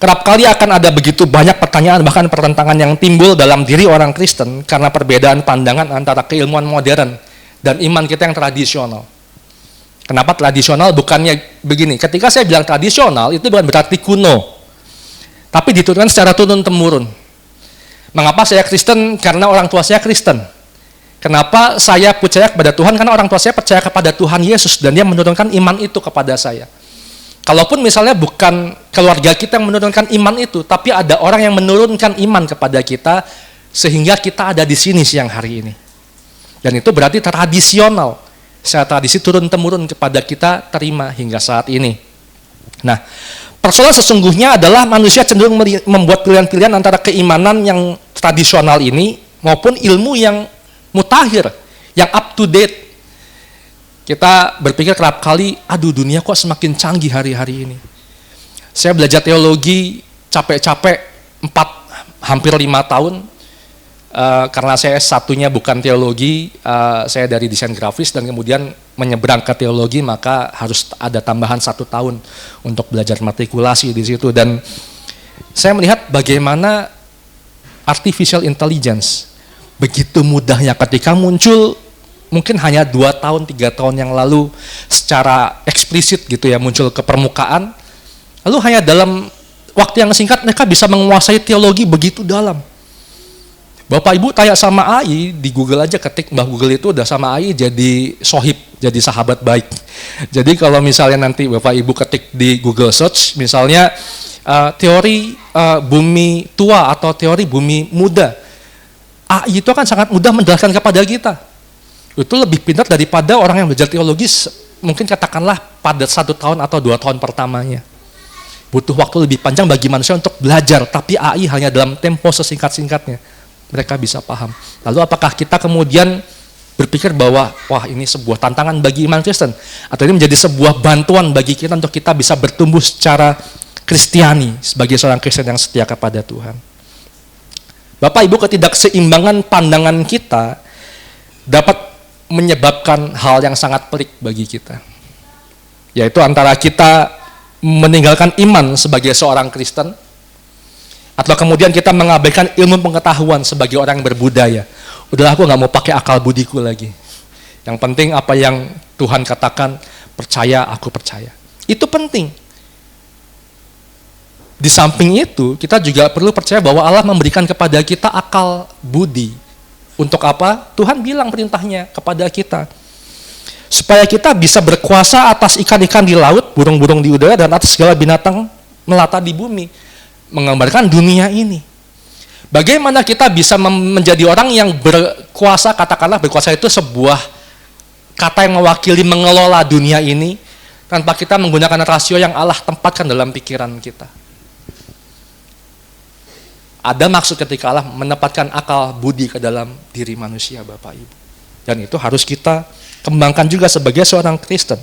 kerap kali akan ada begitu banyak pertanyaan bahkan pertentangan yang timbul dalam diri orang Kristen karena perbedaan pandangan antara keilmuan modern dan iman kita yang tradisional. Kenapa tradisional? Bukannya begini, ketika saya bilang tradisional itu bukan berarti kuno, tapi diturunkan secara turun-temurun. Mengapa saya Kristen? Karena orang tua saya Kristen. Kenapa saya percaya kepada Tuhan? Karena orang tua saya percaya kepada Tuhan Yesus dan dia menurunkan iman itu kepada saya. Kalaupun misalnya bukan keluarga kita yang menurunkan iman itu, tapi ada orang yang menurunkan iman kepada kita, sehingga kita ada di sini siang hari ini. Dan itu berarti tradisional. Secara tradisi turun-temurun kepada kita terima hingga saat ini. Nah, persoalan sesungguhnya adalah manusia cenderung membuat pilihan-pilihan antara keimanan yang tradisional ini maupun ilmu yang mutakhir, yang up to date. Kita berpikir kerap kali, aduh dunia kok semakin canggih hari-hari ini. Saya belajar teologi capek-capek hampir 5 tahun, karena saya satunya bukan teologi, saya dari desain grafis dan kemudian menyeberang ke teologi, maka harus ada tambahan 1 tahun untuk belajar matrikulasi di situ. Dan saya melihat bagaimana artificial intelligence begitu mudahnya ketika muncul. Mungkin hanya 2 tahun, 3 tahun yang lalu secara eksplisit gitu ya muncul ke permukaan. Lalu hanya dalam waktu yang singkat mereka bisa menguasai teologi begitu dalam. Bapak Ibu tanya sama AI, di Google aja ketik Mbah Google itu udah sama AI jadi sohib, jadi sahabat baik. Jadi kalau misalnya nanti Bapak Ibu ketik di Google Search, misalnya teori bumi tua atau teori bumi muda, AI itu akan sangat mudah menjelaskan kepada kita. Itu lebih pintar daripada orang yang belajar teologi mungkin katakanlah pada 1 tahun atau 2 tahun pertamanya. Butuh waktu lebih panjang bagi manusia untuk belajar, tapi AI hanya dalam tempo sesingkat-singkatnya mereka bisa paham. Lalu apakah kita kemudian berpikir bahwa wah ini sebuah tantangan bagi iman Kristen, atau ini menjadi sebuah bantuan bagi kita untuk kita bisa bertumbuh secara Kristiani sebagai seorang Kristen yang setia kepada Tuhan. Bapak Ibu, ketidakseimbangan pandangan kita dapat menyebabkan hal yang sangat pelik bagi kita, yaitu antara kita meninggalkan iman sebagai seorang Kristen atau kemudian kita mengabaikan ilmu pengetahuan sebagai orang yang berbudaya. Udahlah, aku nggak mau pakai akal budiku lagi, yang penting apa yang Tuhan katakan, percaya, aku percaya. Itu penting. Di samping itu kita juga perlu percaya bahwa Allah memberikan kepada kita akal budi. Untuk apa? Tuhan bilang perintahnya kepada kita. Supaya kita bisa berkuasa atas ikan-ikan di laut, burung-burung di udara, dan atas segala binatang melata di bumi. Menggambarkan dunia ini. Bagaimana kita bisa menjadi orang yang berkuasa, katakanlah berkuasa itu sebuah kata yang mewakili mengelola dunia ini, tanpa kita menggunakan rasio yang Allah tempatkan dalam pikiran kita. Ada maksud ketika Allah menempatkan akal budi ke dalam diri manusia, Bapak Ibu. Dan itu harus kita kembangkan juga sebagai seorang Kristen.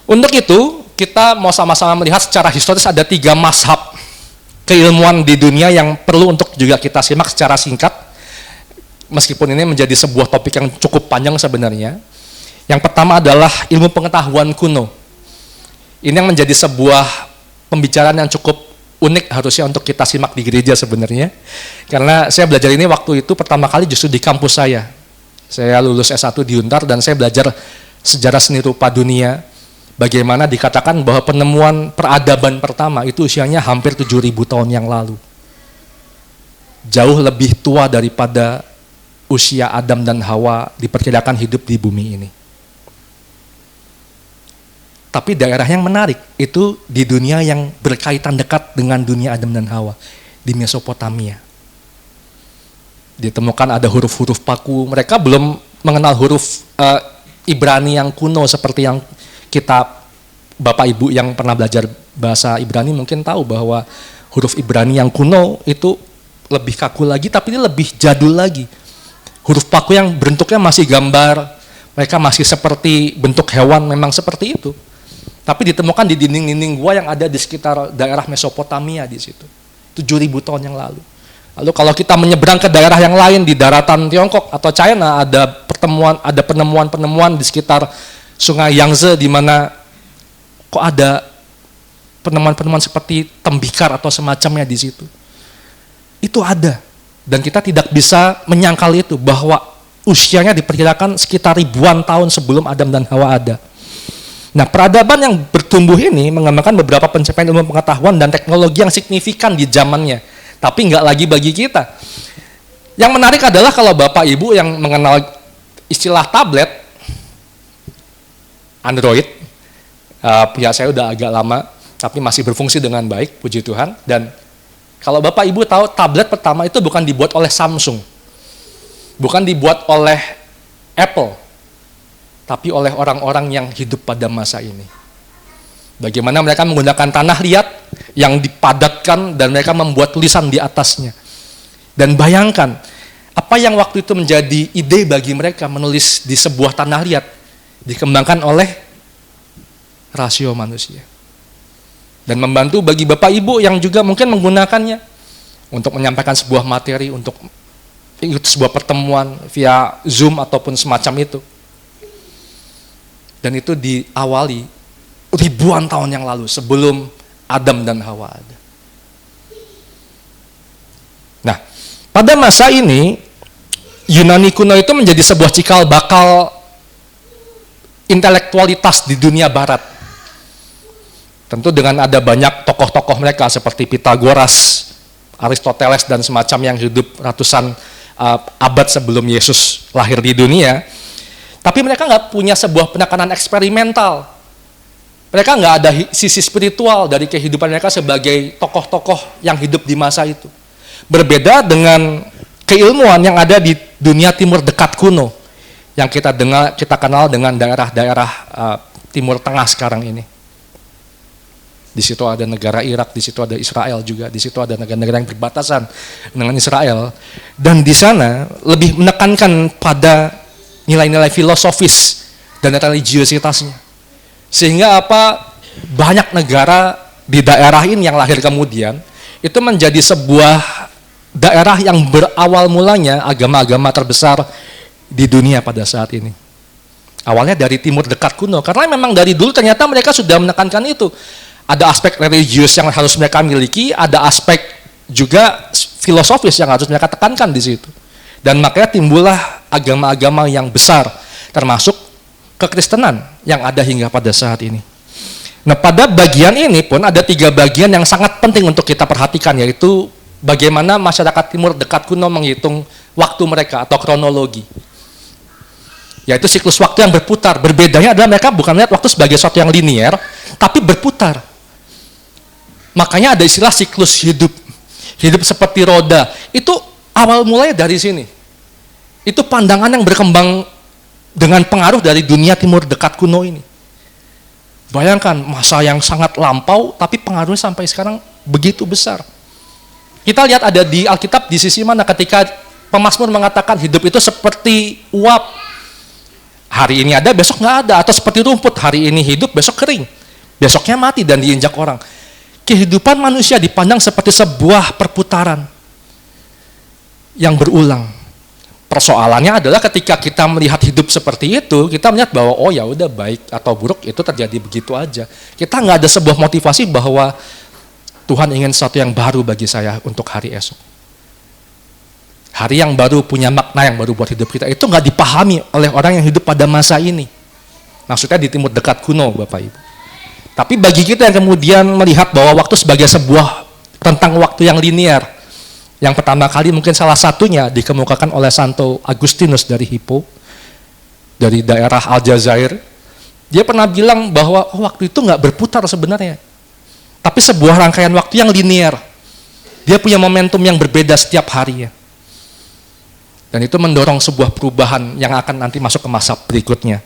Untuk itu, kita mau sama-sama melihat secara historis ada 3 mazhab keilmuan di dunia yang perlu untuk juga kita simak secara singkat. Meskipun ini menjadi sebuah topik yang cukup panjang sebenarnya. Yang pertama adalah ilmu pengetahuan kuno. Ini yang menjadi sebuah pembicaraan yang cukup unik harusnya untuk kita simak di gereja sebenarnya. Karena saya belajar ini waktu itu pertama kali justru di kampus saya. Saya lulus S1 di Untar dan saya belajar sejarah seni rupa dunia. Bagaimana dikatakan bahwa penemuan peradaban pertama itu usianya hampir 7.000 tahun yang lalu. Jauh lebih tua daripada usia Adam dan Hawa diperkirakan hidup di bumi ini. Tapi daerah yang menarik itu di dunia yang berkaitan dekat dengan dunia Adam dan Hawa, di Mesopotamia. Ditemukan ada huruf-huruf paku, mereka belum mengenal huruf Ibrani yang kuno seperti yang kita, Bapak Ibu yang pernah belajar bahasa Ibrani mungkin tahu bahwa huruf Ibrani yang kuno itu lebih kaku lagi, tapi ini lebih jadul lagi. Huruf paku yang bentuknya masih gambar, mereka masih seperti bentuk hewan, memang seperti itu. Tapi ditemukan di dinding-dinding gua yang ada di sekitar daerah Mesopotamia di situ. 7.000 tahun yang lalu. Lalu kalau kita menyeberang ke daerah yang lain di daratan Tiongkok atau China, ada penemuan-penemuan di sekitar Sungai Yangtze di mana kok ada penemuan-penemuan seperti tembikar atau semacamnya di situ. Itu ada. Dan kita tidak bisa menyangkal itu bahwa usianya diperkirakan sekitar ribuan tahun sebelum Adam dan Hawa ada. Nah, peradaban yang bertumbuh ini mengembangkan beberapa pencapaian ilmu pengetahuan dan teknologi yang signifikan di zamannya, tapi nggak lagi bagi kita. Yang menarik adalah kalau Bapak Ibu yang mengenal istilah tablet, Android, ya saya udah agak lama, tapi masih berfungsi dengan baik, puji Tuhan. Dan kalau Bapak Ibu tahu, tablet pertama itu bukan dibuat oleh Samsung, bukan dibuat oleh Apple, tapi oleh orang-orang yang hidup pada masa ini. Bagaimana mereka menggunakan tanah liat yang dipadatkan dan mereka membuat tulisan di atasnya. Dan bayangkan, apa yang waktu itu menjadi ide bagi mereka menulis di sebuah tanah liat, dikembangkan oleh rasio manusia. Dan membantu bagi Bapak Ibu yang juga mungkin menggunakannya untuk menyampaikan sebuah materi, untuk ikut sebuah pertemuan via Zoom ataupun semacam itu. Dan itu diawali ribuan tahun yang lalu sebelum Adam dan Hawa ada. Nah, pada masa ini Yunani kuno itu menjadi sebuah cikal bakal intelektualitas di dunia barat. Tentu dengan ada banyak tokoh-tokoh mereka seperti Pythagoras, Aristoteles dan semacam yang hidup ratusan abad sebelum Yesus lahir di dunia. Tapi mereka nggak punya sebuah penekanan eksperimental. Mereka nggak ada sisi spiritual dari kehidupan mereka sebagai tokoh-tokoh yang hidup di masa itu. Berbeda dengan keilmuan yang ada di dunia timur dekat kuno, yang kita kenal dengan daerah-daerah Timur Tengah sekarang ini. Di situ ada negara Irak, di situ ada Israel juga, di situ ada negara-negara yang berbatasan dengan Israel. Dan di sana lebih menekankan pada nilai-nilai filosofis dan religiositasnya. Sehingga banyak negara di daerah ini yang lahir kemudian itu menjadi sebuah daerah yang berawal mulanya agama-agama terbesar di dunia pada saat ini. Awalnya dari timur dekat kuno, karena memang dari dulu ternyata mereka sudah menekankan itu. Ada aspek religius yang harus mereka miliki, ada aspek juga filosofis yang harus mereka tekankan di situ. Dan makanya timbullah agama-agama yang besar, termasuk kekristenan yang ada hingga pada saat ini. Nah, pada bagian ini pun ada 3 bagian yang sangat penting untuk kita perhatikan, yaitu bagaimana masyarakat timur dekat kuno menghitung waktu mereka atau kronologi. Yaitu siklus waktu yang berputar. Berbedanya adalah mereka bukan melihat waktu sebagai sesuatu yang linier, tapi berputar. Makanya ada istilah siklus hidup. Hidup seperti roda. Itu awal mulanya dari sini. Itu pandangan yang berkembang dengan pengaruh dari dunia timur dekat kuno ini. Bayangkan masa yang sangat lampau, tapi pengaruhnya sampai sekarang begitu besar. Kita lihat ada di Alkitab di sisi mana ketika pemazmur mengatakan hidup itu seperti uap. Hari ini ada, besok nggak ada. Atau seperti rumput, hari ini hidup, besok kering. Besoknya mati dan diinjak orang. Kehidupan manusia dipandang seperti sebuah perputaran yang berulang. Persoalannya adalah ketika kita melihat hidup seperti itu, kita melihat bahwa oh ya udah baik atau buruk itu terjadi begitu aja. Kita nggak ada sebuah motivasi bahwa Tuhan ingin sesuatu yang baru bagi saya untuk hari esok. Hari yang baru punya makna yang baru buat hidup kita. Itu nggak dipahami oleh orang yang hidup pada masa ini. Maksudnya di timur dekat kuno, Bapak Ibu. Tapi bagi kita yang kemudian melihat bahwa waktu sebagai sebuah tentang waktu yang linear, yang pertama kali mungkin salah satunya dikemukakan oleh Santo Agustinus dari Hippo, dari daerah Aljazair. Dia pernah bilang bahwa waktu itu nggak berputar sebenarnya, tapi sebuah rangkaian waktu yang linear. Dia punya momentum yang berbeda setiap harinya. Dan itu mendorong sebuah perubahan yang akan nanti masuk ke masa berikutnya.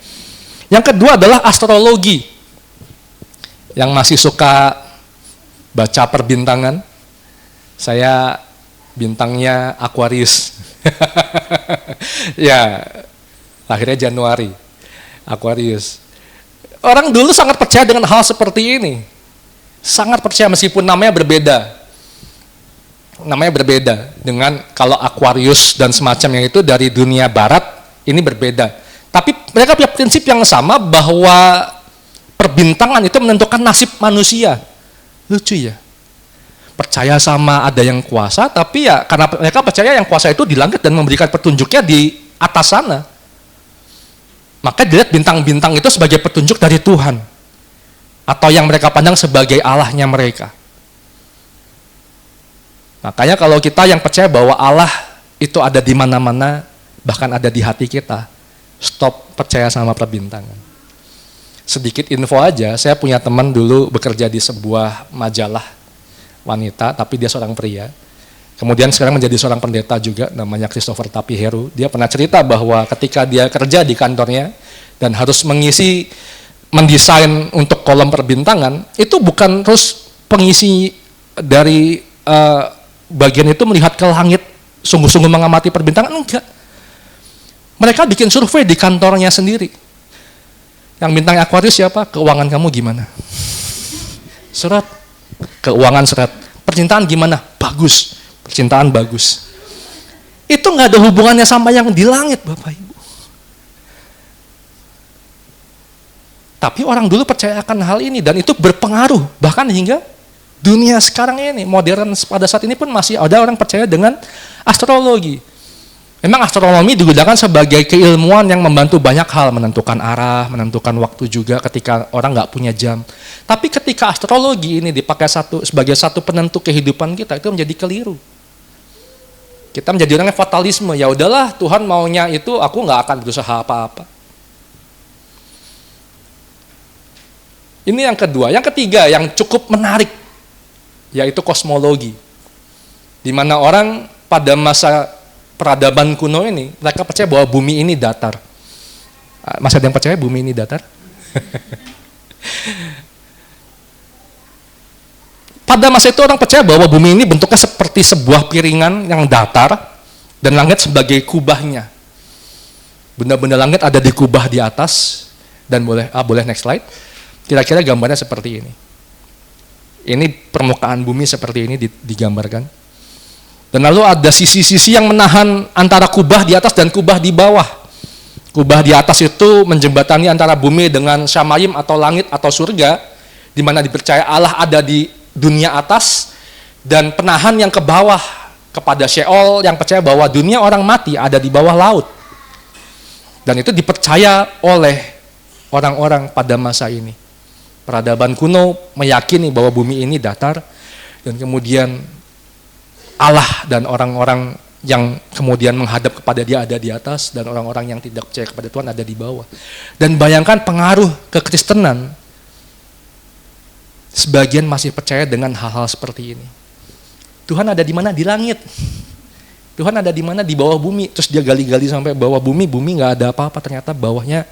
Yang kedua adalah astrologi. Yang masih suka baca perbintangan, saya bintangnya Aquarius. Ya, lahirnya Januari, Aquarius. Orang dulu sangat percaya dengan hal seperti ini. Sangat percaya meskipun namanya berbeda. Namanya berbeda dengan kalau Aquarius dan semacamnya itu dari dunia barat, ini berbeda. Tapi mereka punya prinsip yang sama bahwa perbintangan itu menentukan nasib manusia. Lucu ya. Percaya sama ada yang kuasa, tapi ya karena mereka percaya yang kuasa itu di langit dan memberikan petunjuknya di atas sana. Maka dilihat bintang-bintang itu sebagai petunjuk dari Tuhan. Atau yang mereka pandang sebagai Allahnya mereka. Makanya kalau kita yang percaya bahwa Allah itu ada di mana-mana, bahkan ada di hati kita, stop percaya sama perbintangan. Sedikit info aja, saya punya teman dulu bekerja di sebuah majalah wanita, tapi dia seorang pria. Kemudian sekarang menjadi seorang pendeta juga, namanya Christopher Tapiheru. Dia pernah cerita bahwa ketika dia kerja di kantornya dan harus mendesain untuk kolom perbintangan, itu bukan terus pengisi dari bagian itu melihat ke langit, sungguh-sungguh mengamati perbintangan, enggak. Mereka bikin survei di kantornya sendiri. Yang bintang Aquarius siapa? Keuangan kamu gimana? Surat. Keuangan surat. Percintaan gimana? Bagus. Percintaan bagus. Itu nggak ada hubungannya sama yang di langit, Bapak Ibu. Tapi orang dulu percaya akan hal ini dan itu berpengaruh bahkan hingga dunia sekarang ini, modern pada saat ini pun masih ada orang percaya dengan astrologi. Memang astronomi digunakan sebagai keilmuan yang membantu banyak hal, menentukan arah, menentukan waktu juga ketika orang nggak punya jam. Tapi ketika astrologi ini dipakai sebagai satu penentu kehidupan kita, itu menjadi keliru. Kita menjadi orang yang fatalisme, ya udahlah Tuhan maunya itu, aku nggak akan berusaha apa-apa. Ini yang kedua. Yang ketiga yang cukup menarik, yaitu kosmologi. Di mana orang pada masa peradaban kuno ini, mereka percaya bahwa bumi ini datar. Masih ada yang percaya bumi ini datar? Pada masa itu orang percaya bahwa bumi ini bentuknya seperti sebuah piringan yang datar dan langit sebagai kubahnya. Benda-benda langit ada di kubah di atas dan boleh next slide. Kira-kira gambarnya seperti ini. Ini permukaan bumi seperti ini digambarkan. Dan lalu ada sisi-sisi yang menahan antara kubah di atas dan kubah di bawah. Kubah di atas itu menjembatani antara bumi dengan Syamayim atau langit atau surga, di mana dipercaya Allah ada di dunia atas, dan penahan yang ke bawah kepada Sheol yang percaya bahwa dunia orang mati ada di bawah laut. Dan itu dipercaya oleh orang-orang pada masa ini. Peradaban kuno meyakini bahwa bumi ini datar, dan kemudian Allah dan orang-orang yang kemudian menghadap kepada dia ada di atas, dan orang-orang yang tidak percaya kepada Tuhan ada di bawah. Dan bayangkan pengaruh kekristenan, sebagian masih percaya dengan hal-hal seperti ini. Tuhan ada di mana? Di langit. Tuhan ada di mana? Di bawah bumi. Terus dia gali-gali sampai bawah bumi nggak ada apa-apa, ternyata bawahnya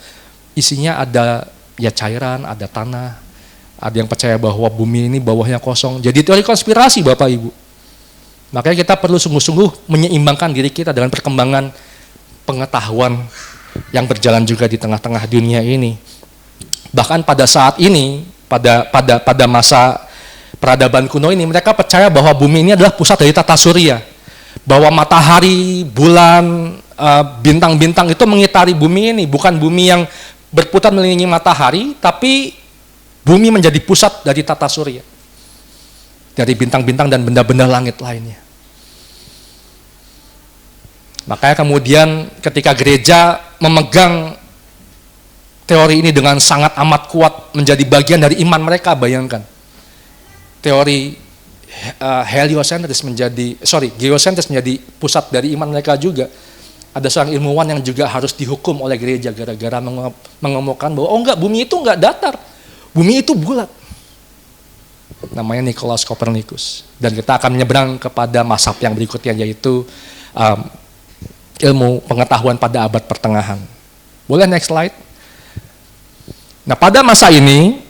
isinya ada ya cairan, ada tanah. Ada yang percaya bahwa bumi ini bawahnya kosong. Jadi teori konspirasi, Bapak Ibu. Makanya kita perlu sungguh-sungguh menyeimbangkan diri kita dengan perkembangan pengetahuan yang berjalan juga di tengah-tengah dunia ini. Bahkan pada saat ini, pada masa peradaban kuno ini, mereka percaya bahwa bumi ini adalah pusat dari tata surya. Bahwa matahari, bulan, bintang-bintang itu mengitari bumi ini. Bukan bumi yang berputar mengelilingi matahari, tapi bumi menjadi pusat dari tata surya. dari bintang-bintang dan benda-benda langit lainnya. Makanya kemudian ketika gereja memegang teori ini dengan sangat amat kuat menjadi bagian dari iman mereka, bayangkan. Teori geosentris menjadi pusat dari iman mereka juga. Ada seorang ilmuwan yang juga harus dihukum oleh gereja gara-gara mengemukakan bahwa bumi itu enggak datar. Bumi itu bulat. Namanya Nicolaus Copernicus. Dan kita akan menyeberang kepada mazhab yang berikutnya, yaitu ilmu pengetahuan pada abad pertengahan. Boleh next slide? Nah, pada masa ini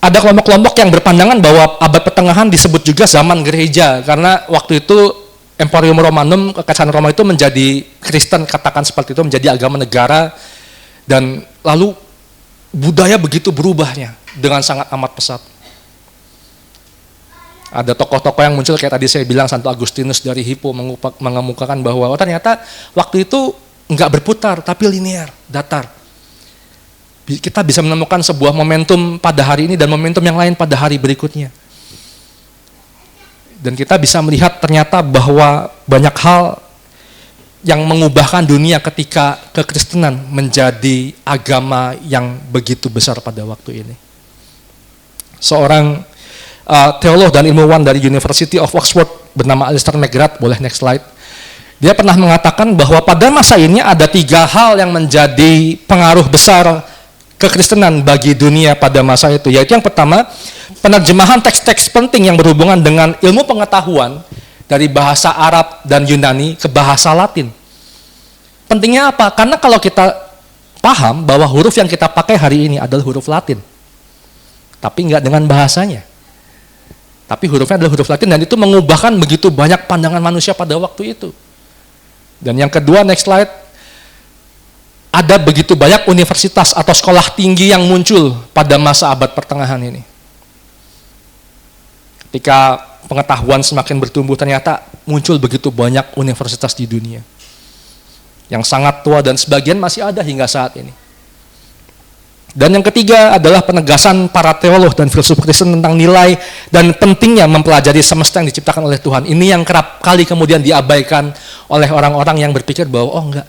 ada kelompok-kelompok yang berpandangan bahwa abad pertengahan disebut juga zaman gereja, karena waktu itu Emporium Romanum, kekaisaran Roma itu menjadi Kristen, katakan seperti itu, menjadi agama negara, dan lalu budaya begitu berubahnya dengan sangat amat pesat. Ada tokoh-tokoh yang muncul kayak tadi saya bilang, Santo Agustinus dari Hippo mengemukakan bahwa ternyata waktu itu enggak berputar tapi linear, datar. Kita bisa menemukan sebuah momentum pada hari ini dan momentum yang lain pada hari berikutnya. Dan kita bisa melihat ternyata bahwa banyak hal yang mengubahkan dunia ketika kekristenan menjadi agama yang begitu besar pada waktu ini. Seorang teolog dan ilmuwan dari University of Oxford bernama Alistair McGrath, boleh next slide. Dia pernah mengatakan bahwa pada masa ini ada 3 hal yang menjadi pengaruh besar kekristenan bagi dunia pada masa itu, yaitu yang pertama, penerjemahan teks-teks penting yang berhubungan dengan ilmu pengetahuan dari bahasa Arab dan Yunani ke bahasa Latin. Pentingnya apa? Karena kalau kita paham bahwa huruf yang kita pakai hari ini adalah huruf Latin, tapi enggak dengan bahasanya. Tapi hurufnya adalah huruf Latin, dan itu mengubahkan begitu banyak pandangan manusia pada waktu itu. Dan yang kedua, next slide, ada begitu banyak universitas atau sekolah tinggi yang muncul pada masa abad pertengahan ini. Ketika pengetahuan semakin bertumbuh, ternyata muncul begitu banyak universitas di dunia. Yang sangat tua dan sebagian masih ada hingga saat ini. Dan yang ketiga adalah penegasan para teolog dan filsuf Kristen tentang nilai dan pentingnya mempelajari semesta yang diciptakan oleh Tuhan. Ini yang kerap kali kemudian diabaikan oleh orang-orang yang berpikir bahwa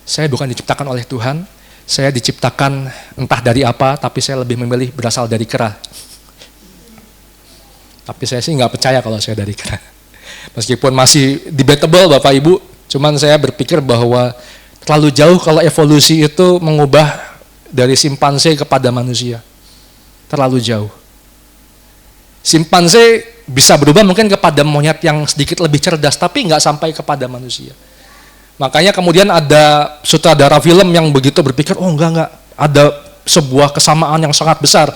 saya bukan diciptakan oleh Tuhan, saya diciptakan entah dari apa, tapi saya lebih memilih berasal dari kera. Tapi saya sih nggak percaya kalau saya dari kera. Meskipun masih debatable Bapak Ibu, cuman saya berpikir bahwa terlalu jauh kalau evolusi itu mengubah dari simpanse kepada manusia. Terlalu jauh. Simpanse bisa berubah mungkin kepada monyet yang sedikit lebih cerdas, tapi nggak sampai kepada manusia. Makanya kemudian ada sutradara film yang begitu berpikir, enggak, ada sebuah kesamaan yang sangat besar,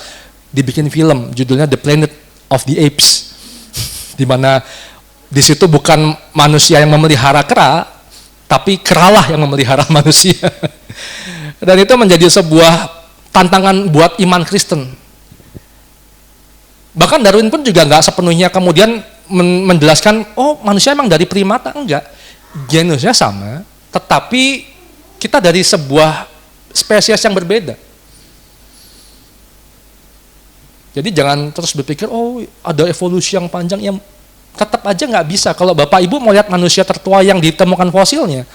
dibikin film, judulnya The Planet of the Apes, di mana di situ bukan manusia yang memelihara kera, tapi keralah yang memelihara manusia. Dan itu menjadi sebuah tantangan buat iman Kristen. Bahkan Darwin pun juga nggak sepenuhnya kemudian menjelaskan, manusia emang dari primata, enggak. Genusnya sama, tetapi kita dari sebuah spesies yang berbeda. Jadi jangan terus berpikir, ada evolusi yang panjang, yang tetap aja nggak bisa. Kalau Bapak Ibu mau lihat manusia tertua yang ditemukan fosilnya,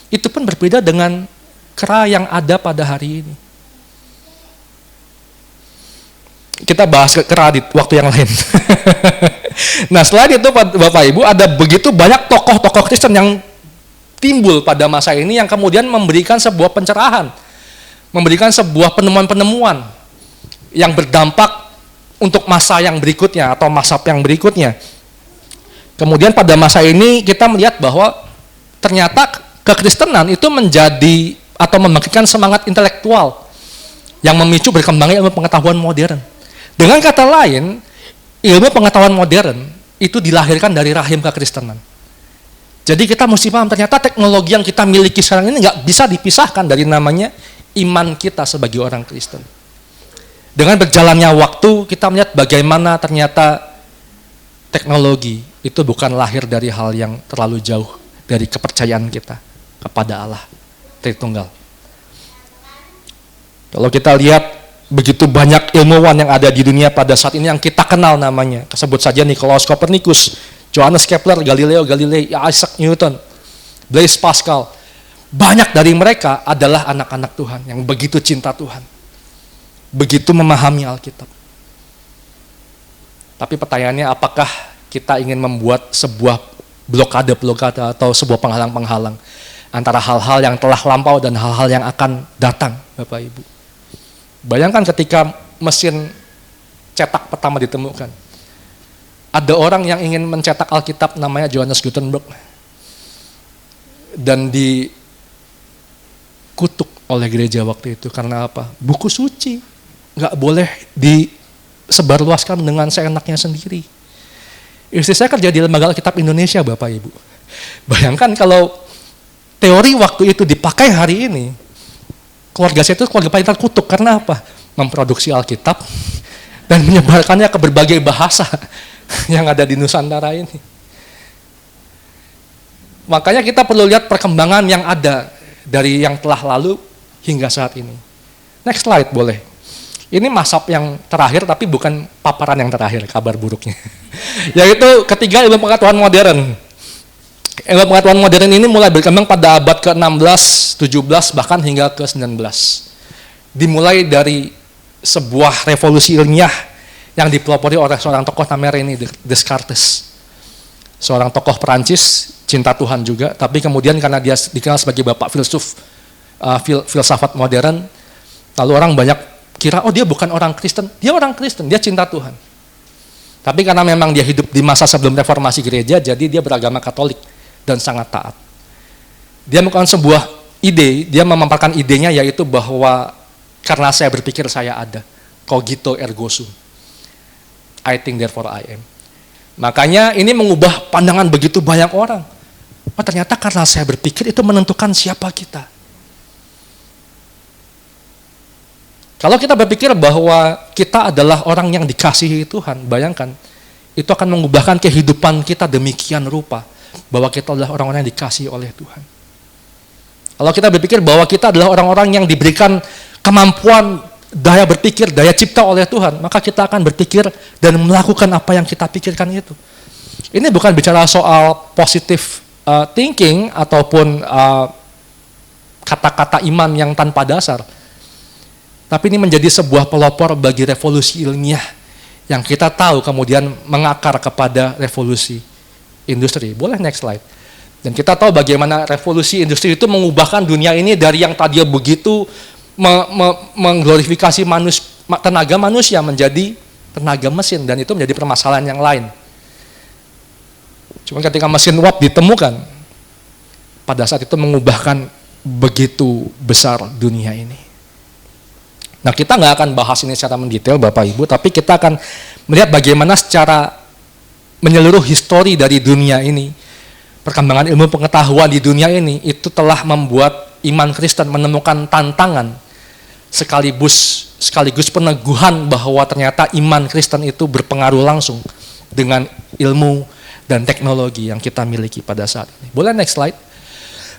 itu pun berbeda dengan kera yang ada pada hari ini. Kita bahas kera di waktu yang lain. Nah, selain itu Bapak Ibu, ada begitu banyak tokoh-tokoh Kristen yang timbul pada masa ini yang kemudian memberikan sebuah pencerahan, memberikan sebuah penemuan-penemuan yang berdampak untuk masa yang berikutnya atau masa yang berikutnya. Kemudian pada masa ini kita melihat bahwa ternyata kekristenan itu menjadi atau membangkitkan semangat intelektual yang memicu berkembangnya ilmu pengetahuan modern. Dengan kata lain, ilmu pengetahuan modern itu dilahirkan dari rahim kekristenan. Jadi kita mesti paham ternyata teknologi yang kita miliki sekarang ini nggak bisa dipisahkan dari namanya iman kita sebagai orang Kristen. Dengan berjalannya waktu kita melihat bagaimana ternyata teknologi itu bukan lahir dari hal yang terlalu jauh dari kepercayaan kita kepada Allah Tritunggal. Kalau kita lihat begitu banyak ilmuwan yang ada di dunia pada saat ini yang kita kenal namanya. Sebut saja Nicolaus Copernicus, Johannes Kepler, Galileo Galilei, Isaac Newton, Blaise Pascal. Banyak dari mereka adalah anak-anak Tuhan yang begitu cinta Tuhan, begitu memahami Alkitab. Tapi pertanyaannya, apakah kita ingin membuat sebuah blokade-blokade atau sebuah penghalang-penghalang antara hal-hal yang telah lampau dan hal-hal yang akan datang, Bapak Ibu? Bayangkan ketika mesin cetak pertama ditemukan. Ada orang yang ingin mencetak Alkitab namanya Johannes Gutenberg. Dan dikutuk oleh gereja waktu itu. Karena apa? Buku suci nggak boleh disebarluaskan dengan seenaknya sendiri. Istri saya kerja di Lembaga Alkitab Indonesia, Bapak Ibu. Bayangkan kalau teori waktu itu dipakai hari ini, keluarga saya itu keluarga paling terkutuk. Karena apa? Memproduksi Alkitab dan menyebarkannya ke berbagai bahasa yang ada di Nusantara ini. Makanya kita perlu lihat perkembangan yang ada dari yang telah lalu hingga saat ini. Next slide boleh. Ini masap yang terakhir tapi bukan paparan yang terakhir, kabar buruknya. Yaitu ketiga, ilmu pengetahuan modern. Ilmu pengetahuan modern ini mulai berkembang pada abad ke-16, 17, bahkan hingga ke-19. Dimulai dari sebuah revolusi ilmiah yang dipelopori oleh seorang tokoh namanya René Descartes. Seorang tokoh Perancis, cinta Tuhan juga, tapi kemudian karena dia dikenal sebagai bapak filsafat modern, lalu orang banyak kira, oh dia bukan orang Kristen. Dia orang Kristen, dia cinta Tuhan. Tapi karena memang dia hidup di masa sebelum reformasi gereja, jadi dia beragama Katolik dan sangat taat. Dia melakukan sebuah ide, dia memaparkan idenya yaitu bahwa karena saya berpikir saya ada, cogito ergo sum. I think therefore I am. Makanya ini mengubah pandangan begitu banyak orang. Oh ternyata karena saya berpikir itu menentukan siapa kita. Kalau kita berpikir bahwa kita adalah orang yang dikasihi Tuhan, bayangkan, itu akan mengubahkan kehidupan kita demikian rupa, bahwa kita adalah orang-orang yang dikasihi oleh Tuhan. Kalau kita berpikir bahwa kita adalah orang-orang yang diberikan kemampuan, daya berpikir, daya cipta oleh Tuhan, maka kita akan berpikir dan melakukan apa yang kita pikirkan itu. Ini bukan bicara soal positive thinking ataupun kata-kata iman yang tanpa dasar. Tapi ini menjadi sebuah pelopor bagi revolusi ilmiah yang kita tahu kemudian mengakar kepada revolusi industri. Boleh next slide. Dan kita tahu bagaimana revolusi industri itu mengubahkan dunia ini dari yang tadinya begitu mengglorifikasi tenaga manusia menjadi tenaga mesin, dan itu menjadi permasalahan yang lain. Cuma ketika mesin uap ditemukan, pada saat itu mengubahkan begitu besar dunia ini. Nah, kita nggak akan bahas ini secara mendetail Bapak Ibu, tapi kita akan melihat bagaimana secara menyeluruh histori dari dunia ini, perkembangan ilmu pengetahuan di dunia ini, itu telah membuat iman Kristen menemukan tantangan sekaligus peneguhan bahwa ternyata iman Kristen itu berpengaruh langsung dengan ilmu dan teknologi yang kita miliki pada saat ini. Boleh next slide.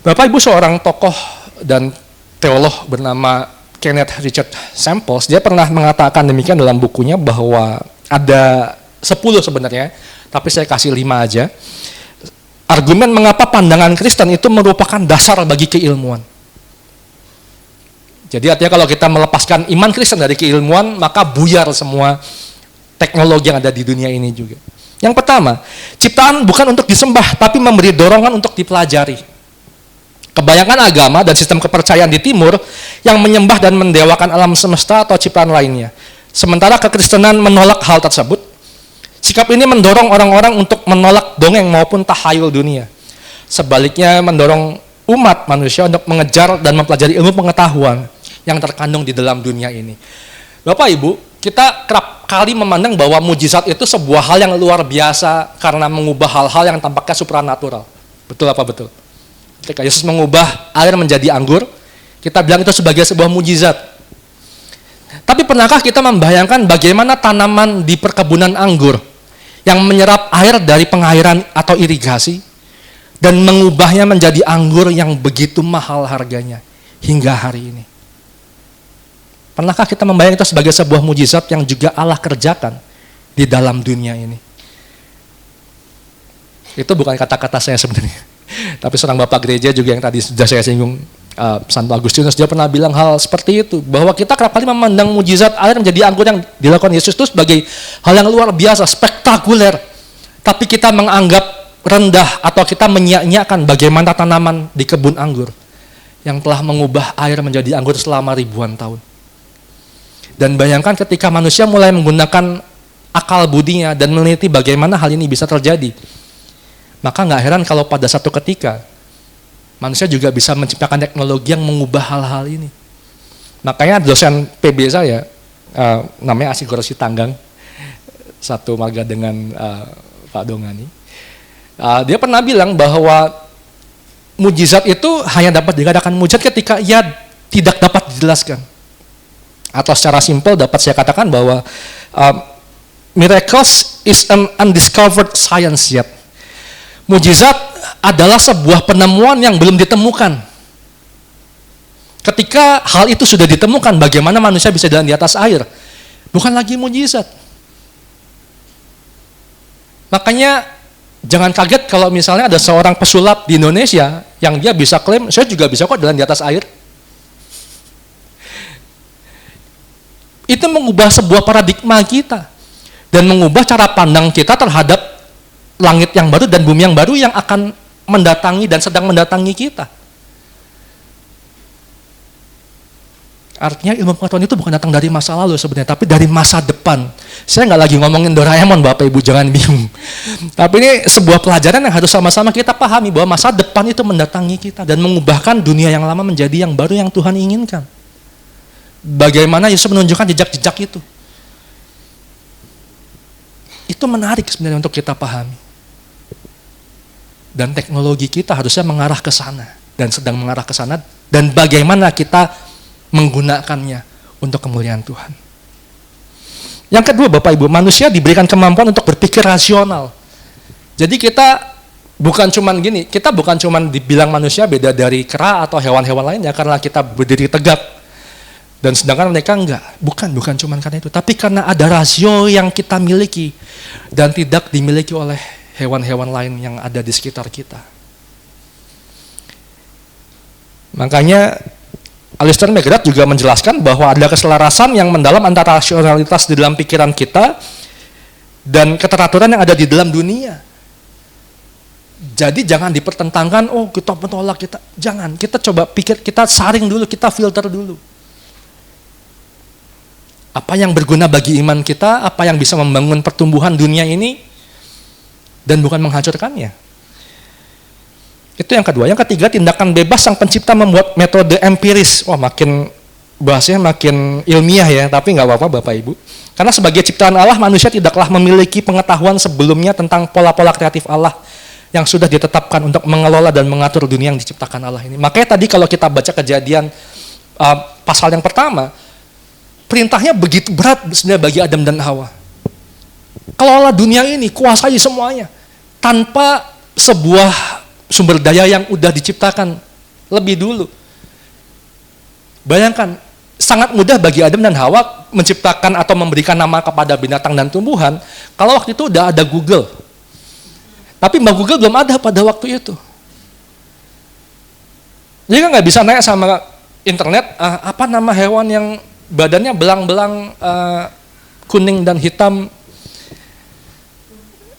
Bapak Ibu, seorang tokoh dan teolog bernama Kenneth Richard Samples, dia pernah mengatakan demikian dalam bukunya bahwa ada 10 sebenarnya, tapi saya kasih 5 aja. Argumen mengapa pandangan Kristen itu merupakan dasar bagi keilmuan. Jadi artinya kalau kita melepaskan iman Kristen dari keilmuan, maka buyar semua teknologi yang ada di dunia ini juga. Yang pertama, ciptaan bukan untuk disembah, tapi memberi dorongan untuk dipelajari. Kebanyakan agama dan sistem kepercayaan di timur yang menyembah dan mendewakan alam semesta atau ciptaan lainnya. Sementara kekristenan menolak hal tersebut. Sikap ini mendorong orang-orang untuk menolak dongeng maupun tahayul dunia. Sebaliknya mendorong umat manusia untuk mengejar dan mempelajari ilmu pengetahuan yang terkandung di dalam dunia ini. Bapak Ibu, kita kerap kali memandang bahwa mujizat itu sebuah hal yang luar biasa karena mengubah hal-hal yang tampaknya supranatural. Betul apa betul? Ketika Yesus mengubah air menjadi anggur, kita bilang itu sebagai sebuah mujizat. Tapi pernahkah kita membayangkan bagaimana tanaman di perkebunan anggur yang menyerap air dari pengairan atau irigasi dan mengubahnya menjadi anggur yang begitu mahal harganya hingga hari ini? Pernahkah kita membayangkan itu sebagai sebuah mujizat yang juga Allah kerjakan di dalam dunia ini? Itu bukan kata-kata saya sebenarnya. Tapi seorang bapak gereja juga yang tadi sudah saya singgung, Santo Agustinus, dia pernah bilang hal seperti itu, bahwa kita kerap kali memandang mujizat air menjadi anggur yang dilakukan Yesus itu sebagai hal yang luar biasa, spektakuler. Tapi kita menganggap rendah atau kita menyia-nyiakan bagaimana tanaman di kebun anggur yang telah mengubah air menjadi anggur selama ribuan tahun. Dan bayangkan ketika manusia mulai menggunakan akal budinya dan meneliti bagaimana hal ini bisa terjadi, maka nggak heran kalau pada satu ketika manusia juga bisa menciptakan teknologi yang mengubah hal-hal ini. Makanya dosen PB saya, namanya Asigoro Sitanggang, satu marga dengan Pak Dongani, dia pernah bilang bahwa mujizat itu hanya dapat dikatakan mujizat ketika ia tidak dapat dijelaskan. Atau secara simpel dapat saya katakan bahwa miracles is an undiscovered science yet. Mujizat adalah sebuah penemuan yang belum ditemukan. Ketika hal itu sudah ditemukan, bagaimana manusia bisa jalan di atas air? Bukan lagi mujizat. Makanya jangan kaget kalau misalnya ada seorang pesulap di Indonesia yang dia bisa klaim, saya juga bisa kok jalan di atas air. Itu mengubah sebuah paradigma kita dan mengubah cara pandang kita terhadap langit yang baru dan bumi yang baru yang akan mendatangi dan sedang mendatangi kita. Artinya ilmu pengetahuan itu bukan datang dari masa lalu sebenarnya, tapi dari masa depan. Saya nggak lagi ngomongin Doraemon, Bapak Ibu jangan bingung. Tapi ini sebuah pelajaran yang harus sama-sama kita pahami bahwa masa depan itu mendatangi kita dan mengubahkan dunia yang lama menjadi yang baru yang Tuhan inginkan. Bagaimana Yesus menunjukkan jejak-jejak itu. Itu menarik sebenarnya untuk kita pahami. Dan teknologi kita harusnya mengarah ke sana dan sedang mengarah ke sana, dan bagaimana kita menggunakannya untuk kemuliaan Tuhan. Yang kedua, Bapak Ibu, manusia diberikan kemampuan untuk berpikir rasional. Jadi kita bukan cuman gini, kita bukan cuman dibilang manusia beda dari kera atau hewan-hewan lainnya karena kita berdiri tegak. Dan sedangkan mereka enggak, bukan cuma karena itu, tapi karena ada rasio yang kita miliki dan tidak dimiliki oleh hewan-hewan lain yang ada di sekitar kita. Makanya Alistair McGrath juga menjelaskan bahwa ada keselarasan yang mendalam antara rasionalitas di dalam pikiran kita dan keteraturan yang ada di dalam dunia. Jadi jangan dipertentangkan, oh kita menolak, jangan, kita coba pikir, kita saring dulu, kita filter dulu. Apa yang berguna bagi iman kita, apa yang bisa membangun pertumbuhan dunia ini, dan bukan menghancurkannya. Itu yang kedua. Yang ketiga, tindakan bebas sang pencipta membuat metode empiris. Wah, makin bahasanya makin ilmiah ya, tapi nggak apa-apa Bapak Ibu. Karena sebagai ciptaan Allah, manusia tidaklah memiliki pengetahuan sebelumnya tentang pola-pola kreatif Allah yang sudah ditetapkan untuk mengelola dan mengatur dunia yang diciptakan Allah ini. Makanya tadi kalau kita baca Kejadian pasal yang pertama, perintahnya begitu berat sebenarnya bagi Adam dan Hawa. Kelola dunia ini, kuasai semuanya, tanpa sebuah sumber daya yang udah diciptakan lebih dulu. Bayangkan, sangat mudah bagi Adam dan Hawa menciptakan atau memberikan nama kepada binatang dan tumbuhan, kalau waktu itu udah ada Google. Tapi Mbak Google belum ada pada waktu itu. Jadi kan nggak bisa nanya sama internet, apa nama hewan yang badannya belang-belang kuning dan hitam.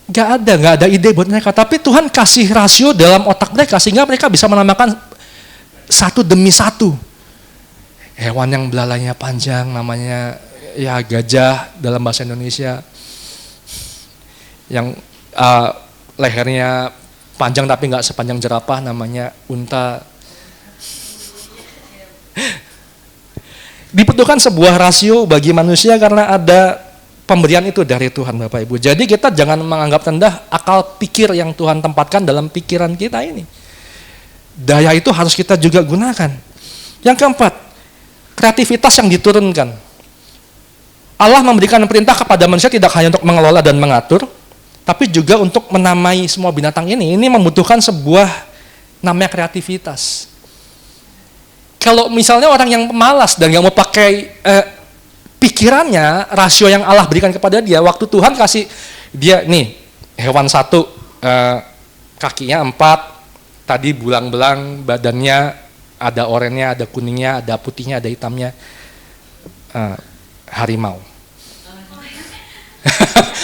Gak ada ide buat mereka. Tapi Tuhan kasih rasio dalam otak mereka sehingga mereka bisa menamakan satu demi satu. Hewan yang belalainya panjang namanya ya gajah dalam bahasa Indonesia. Yang lehernya panjang tapi nggak sepanjang jerapah namanya unta. Dibutuhkan sebuah rasio bagi manusia karena ada pemberian itu dari Tuhan Bapak Ibu. Jadi kita jangan menganggap rendah akal pikir yang Tuhan tempatkan dalam pikiran kita ini. Daya itu harus kita juga gunakan. Yang keempat, kreativitas yang diturunkan. Allah memberikan perintah kepada manusia tidak hanya untuk mengelola dan mengatur, tapi juga untuk menamai semua binatang ini. Ini membutuhkan sebuah namanya kreativitas. kalau misalnya orang yang malas dan nggak mau pakai pikirannya, rasio yang Allah berikan kepada dia, waktu Tuhan kasih dia nih hewan satu, kakinya 4, tadi belang-belang, badannya ada oranye, ada kuningnya, ada putihnya, ada hitamnya, harimau.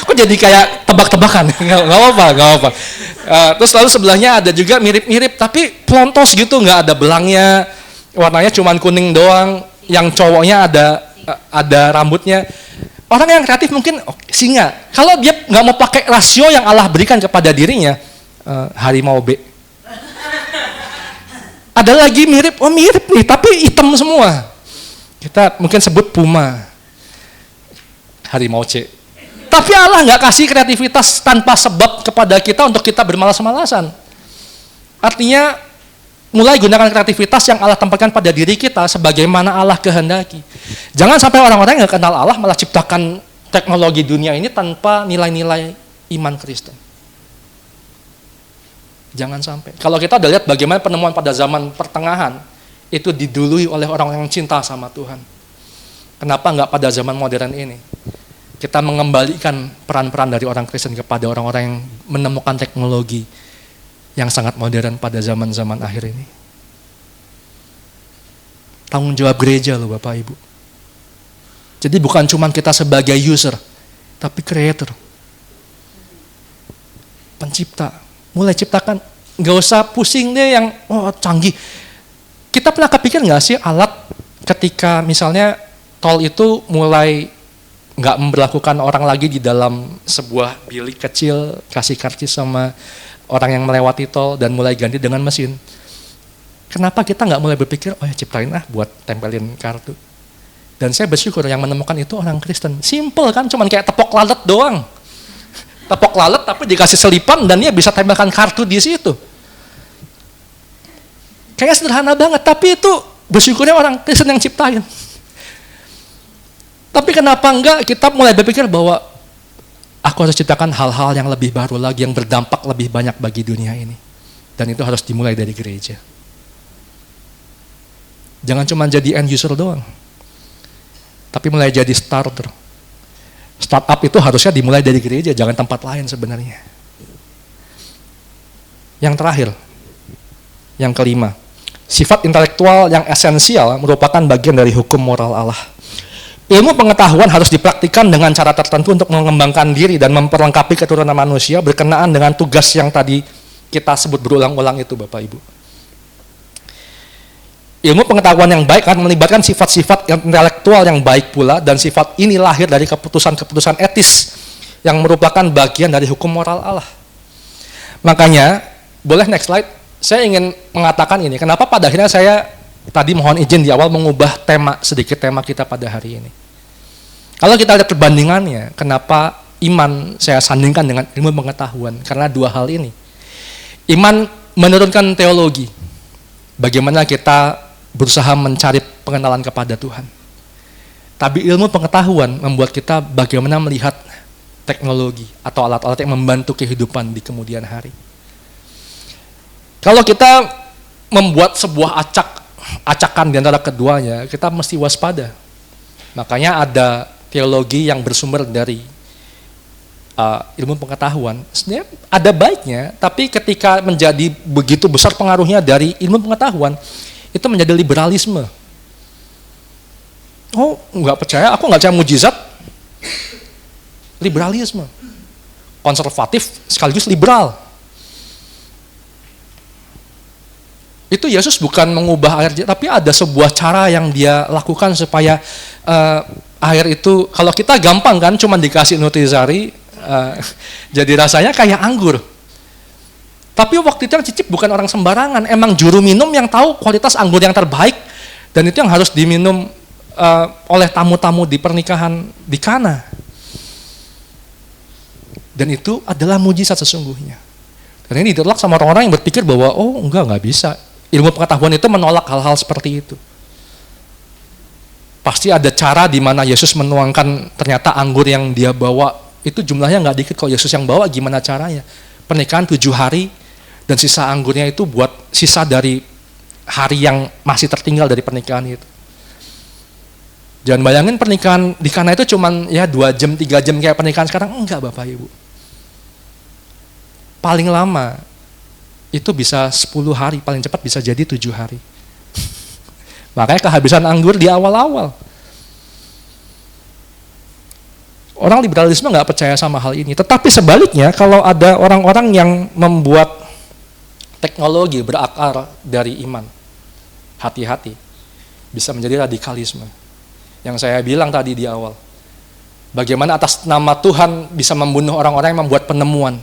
Kok jadi kayak tebak-tebakan? Nggak apa-apa. Terus lalu sebelahnya ada juga mirip-mirip, tapi plontos gitu, nggak ada belangnya, warnanya cuman kuning doang, yang cowoknya ada rambutnya. Orang yang kreatif mungkin singa. Kalau dia nggak mau pakai rasio yang Allah berikan kepada dirinya, harimau B. Ada lagi mirip nih, tapi hitam semua. Kita mungkin sebut puma, harimau C. Tapi Allah nggak kasih kreativitas tanpa sebab kepada kita untuk kita bermalas-malasan. Artinya, mulai gunakan kreativitas yang Allah tempatkan pada diri kita sebagaimana Allah kehendaki. Jangan sampai orang-orang yang nggak kenal Allah malah ciptakan teknologi dunia ini tanpa nilai-nilai iman Kristen. Jangan sampai. Kalau kita udah lihat bagaimana penemuan pada zaman pertengahan, itu didului oleh orang yang cinta sama Tuhan. Kenapa nggak pada zaman modern ini? Kita mengembalikan peran-peran dari orang Kristen kepada orang-orang yang menemukan teknologi yang sangat modern pada zaman-zaman akhir ini. Tanggung jawab gereja loh Bapak Ibu. Jadi bukan cuma kita sebagai user, tapi creator. Pencipta. Mulai ciptakan, nggak usah pusing deh yang canggih. Kita pernah kepikir nggak sih alat ketika misalnya tol itu mulai nggak memperlakukan orang lagi di dalam sebuah bilik kecil, kasih karcis sama orang yang melewati tol dan mulai ganti dengan mesin. Kenapa kita nggak mulai berpikir, ciptain buat tempelin kartu. Dan saya bersyukur yang menemukan itu orang Kristen. Simple kan, cuman kayak tepok lalat doang. Tepok lalat tapi dikasih selipan dan dia bisa tempelkan kartu di situ. Kayaknya sederhana banget, tapi itu bersyukurnya orang Kristen yang ciptain. Tapi kenapa enggak kita mulai berpikir bahwa aku harus ciptakan hal-hal yang lebih baru lagi, yang berdampak lebih banyak bagi dunia ini. Dan itu harus dimulai dari gereja. Jangan cuma jadi end user doang. Tapi mulai jadi starter. Startup itu harusnya dimulai dari gereja, jangan tempat lain sebenarnya. Yang terakhir, yang kelima, sifat intelektual yang esensial merupakan bagian dari hukum moral Allah. Ilmu pengetahuan harus dipraktikkan dengan cara tertentu untuk mengembangkan diri dan memperlengkapi keturunan manusia berkenaan dengan tugas yang tadi kita sebut berulang-ulang itu Bapak Ibu. Ilmu pengetahuan yang baik akan melibatkan sifat-sifat intelektual yang baik pula, dan sifat ini lahir dari keputusan-keputusan etis yang merupakan bagian dari hukum moral Allah. Makanya, boleh next slide, saya ingin mengatakan ini, kenapa pada akhirnya saya tadi mohon izin di awal mengubah sedikit tema kita pada hari ini. Kalau kita lihat perbandingannya, kenapa iman saya sandingkan dengan ilmu pengetahuan? Karena dua hal ini. Iman menurunkan teologi, bagaimana kita berusaha mencari pengenalan kepada Tuhan. Tapi ilmu pengetahuan membuat kita bagaimana melihat teknologi atau alat-alat yang membantu kehidupan di kemudian hari. Kalau kita membuat sebuah acakan di antara keduanya, kita mesti waspada. Makanya ada teologi yang bersumber dari ilmu pengetahuan. Sebenarnya ada baiknya, tapi ketika menjadi begitu besar pengaruhnya dari ilmu pengetahuan, itu menjadi liberalisme. Nggak percaya, aku nggak percaya mujizat. Liberalisme. Konservatif sekaligus liberal. Itu Yesus bukan mengubah air, tapi ada sebuah cara yang dia lakukan supaya air itu, kalau kita gampang kan, cuma dikasih nutrisari, jadi rasanya kayak anggur. Tapi waktu itu yang cicip bukan orang sembarangan, emang juru minum yang tahu kualitas anggur yang terbaik, dan itu yang harus diminum oleh tamu-tamu di pernikahan di Kana. Dan itu adalah mujizat sesungguhnya. Dan ini ditolak sama orang-orang yang berpikir bahwa nggak bisa. Ilmu pengetahuan itu menolak hal-hal seperti itu. Pasti ada cara di mana Yesus menuangkan ternyata anggur yang dia bawa itu jumlahnya nggak dikit kok. Yesus yang bawa gimana caranya? Pernikahan 7 hari dan sisa anggurnya itu buat sisa dari hari yang masih tertinggal dari pernikahan itu. Jangan bayangin pernikahan di Kana itu cuman ya 2 jam, 3 jam kayak pernikahan sekarang. Enggak Bapak Ibu. Paling lama itu bisa 10 hari, paling cepat bisa jadi 7 hari. Makanya kehabisan anggur di awal-awal. Orang liberalisme nggak percaya sama hal ini. Tetapi sebaliknya, kalau ada orang-orang yang membuat teknologi berakar dari iman, hati-hati, bisa menjadi radikalisme. Yang saya bilang tadi di awal, bagaimana atas nama Tuhan bisa membunuh orang-orang yang membuat penemuan.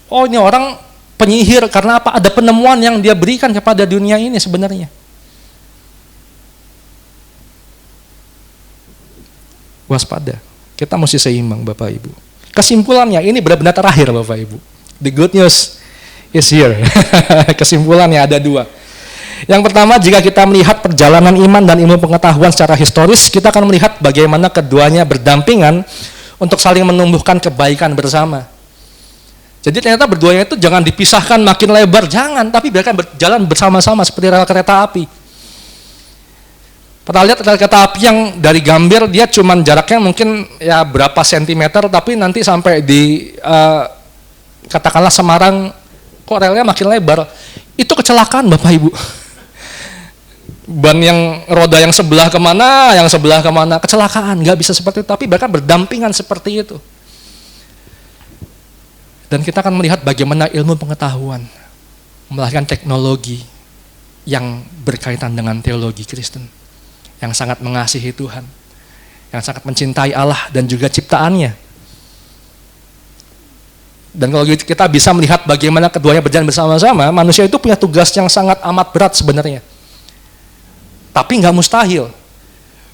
Oh, ini orang penyihir karena apa? Ada penemuan yang dia berikan kepada dunia ini sebenarnya. Waspada. Kita mesti seimbang Bapak Ibu. Kesimpulannya ini benar-benar terakhir Bapak Ibu. The good news is here. Kesimpulannya ada 2. Yang pertama, jika kita melihat perjalanan iman dan ilmu pengetahuan secara historis, kita akan melihat bagaimana keduanya berdampingan untuk saling menumbuhkan kebaikan bersama. Jadi ternyata berduanya itu jangan dipisahkan makin lebar, jangan, tapi biarkan berjalan bersama-sama seperti rel kereta api. Pernah lihat rel kereta api yang dari Gambir dia cuman jaraknya mungkin ya berapa sentimeter, tapi nanti sampai di katakanlah Semarang kok relnya makin lebar. Itu kecelakaan Bapak Ibu. Ban yang roda yang sebelah kemana, kecelakaan. Nggak bisa seperti itu, tapi bahkan berdampingan seperti itu. Dan kita akan melihat bagaimana ilmu pengetahuan melahirkan teknologi yang berkaitan dengan teologi Kristen, yang sangat mengasihi Tuhan, yang sangat mencintai Allah dan juga ciptaannya. Dan kalau kita bisa melihat bagaimana keduanya berjalan bersama-sama, manusia itu punya tugas yang sangat amat berat sebenarnya. Tapi nggak mustahil.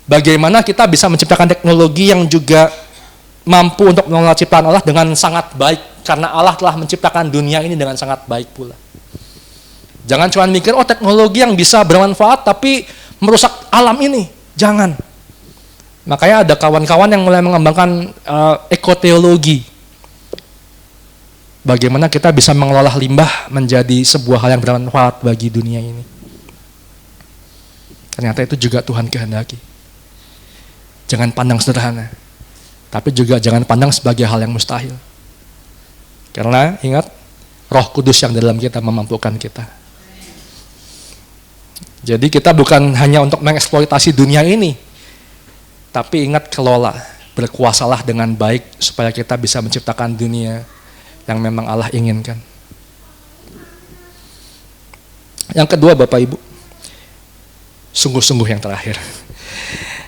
Bagaimana kita bisa menciptakan teknologi yang juga mampu untuk mengelola ciptaan Allah dengan sangat baik, karena Allah telah menciptakan dunia ini dengan sangat baik pula. Jangan cuma mikir, oh teknologi yang bisa bermanfaat tapi merusak alam ini. Jangan. Makanya ada kawan-kawan yang mulai mengembangkan ekoteologi. Bagaimana kita bisa mengelola limbah menjadi sebuah hal yang bermanfaat bagi dunia ini. Ternyata itu juga Tuhan kehendaki. Jangan pandang sederhana, tapi juga jangan pandang sebagai hal yang mustahil. Karena ingat, Roh Kudus yang dalam kita memampukan kita. Jadi kita bukan hanya untuk mengeksploitasi dunia ini, tapi ingat, kelola, berkuasalah dengan baik supaya kita bisa menciptakan dunia yang memang Allah inginkan. Yang kedua Bapak Ibu, sungguh-sungguh yang terakhir.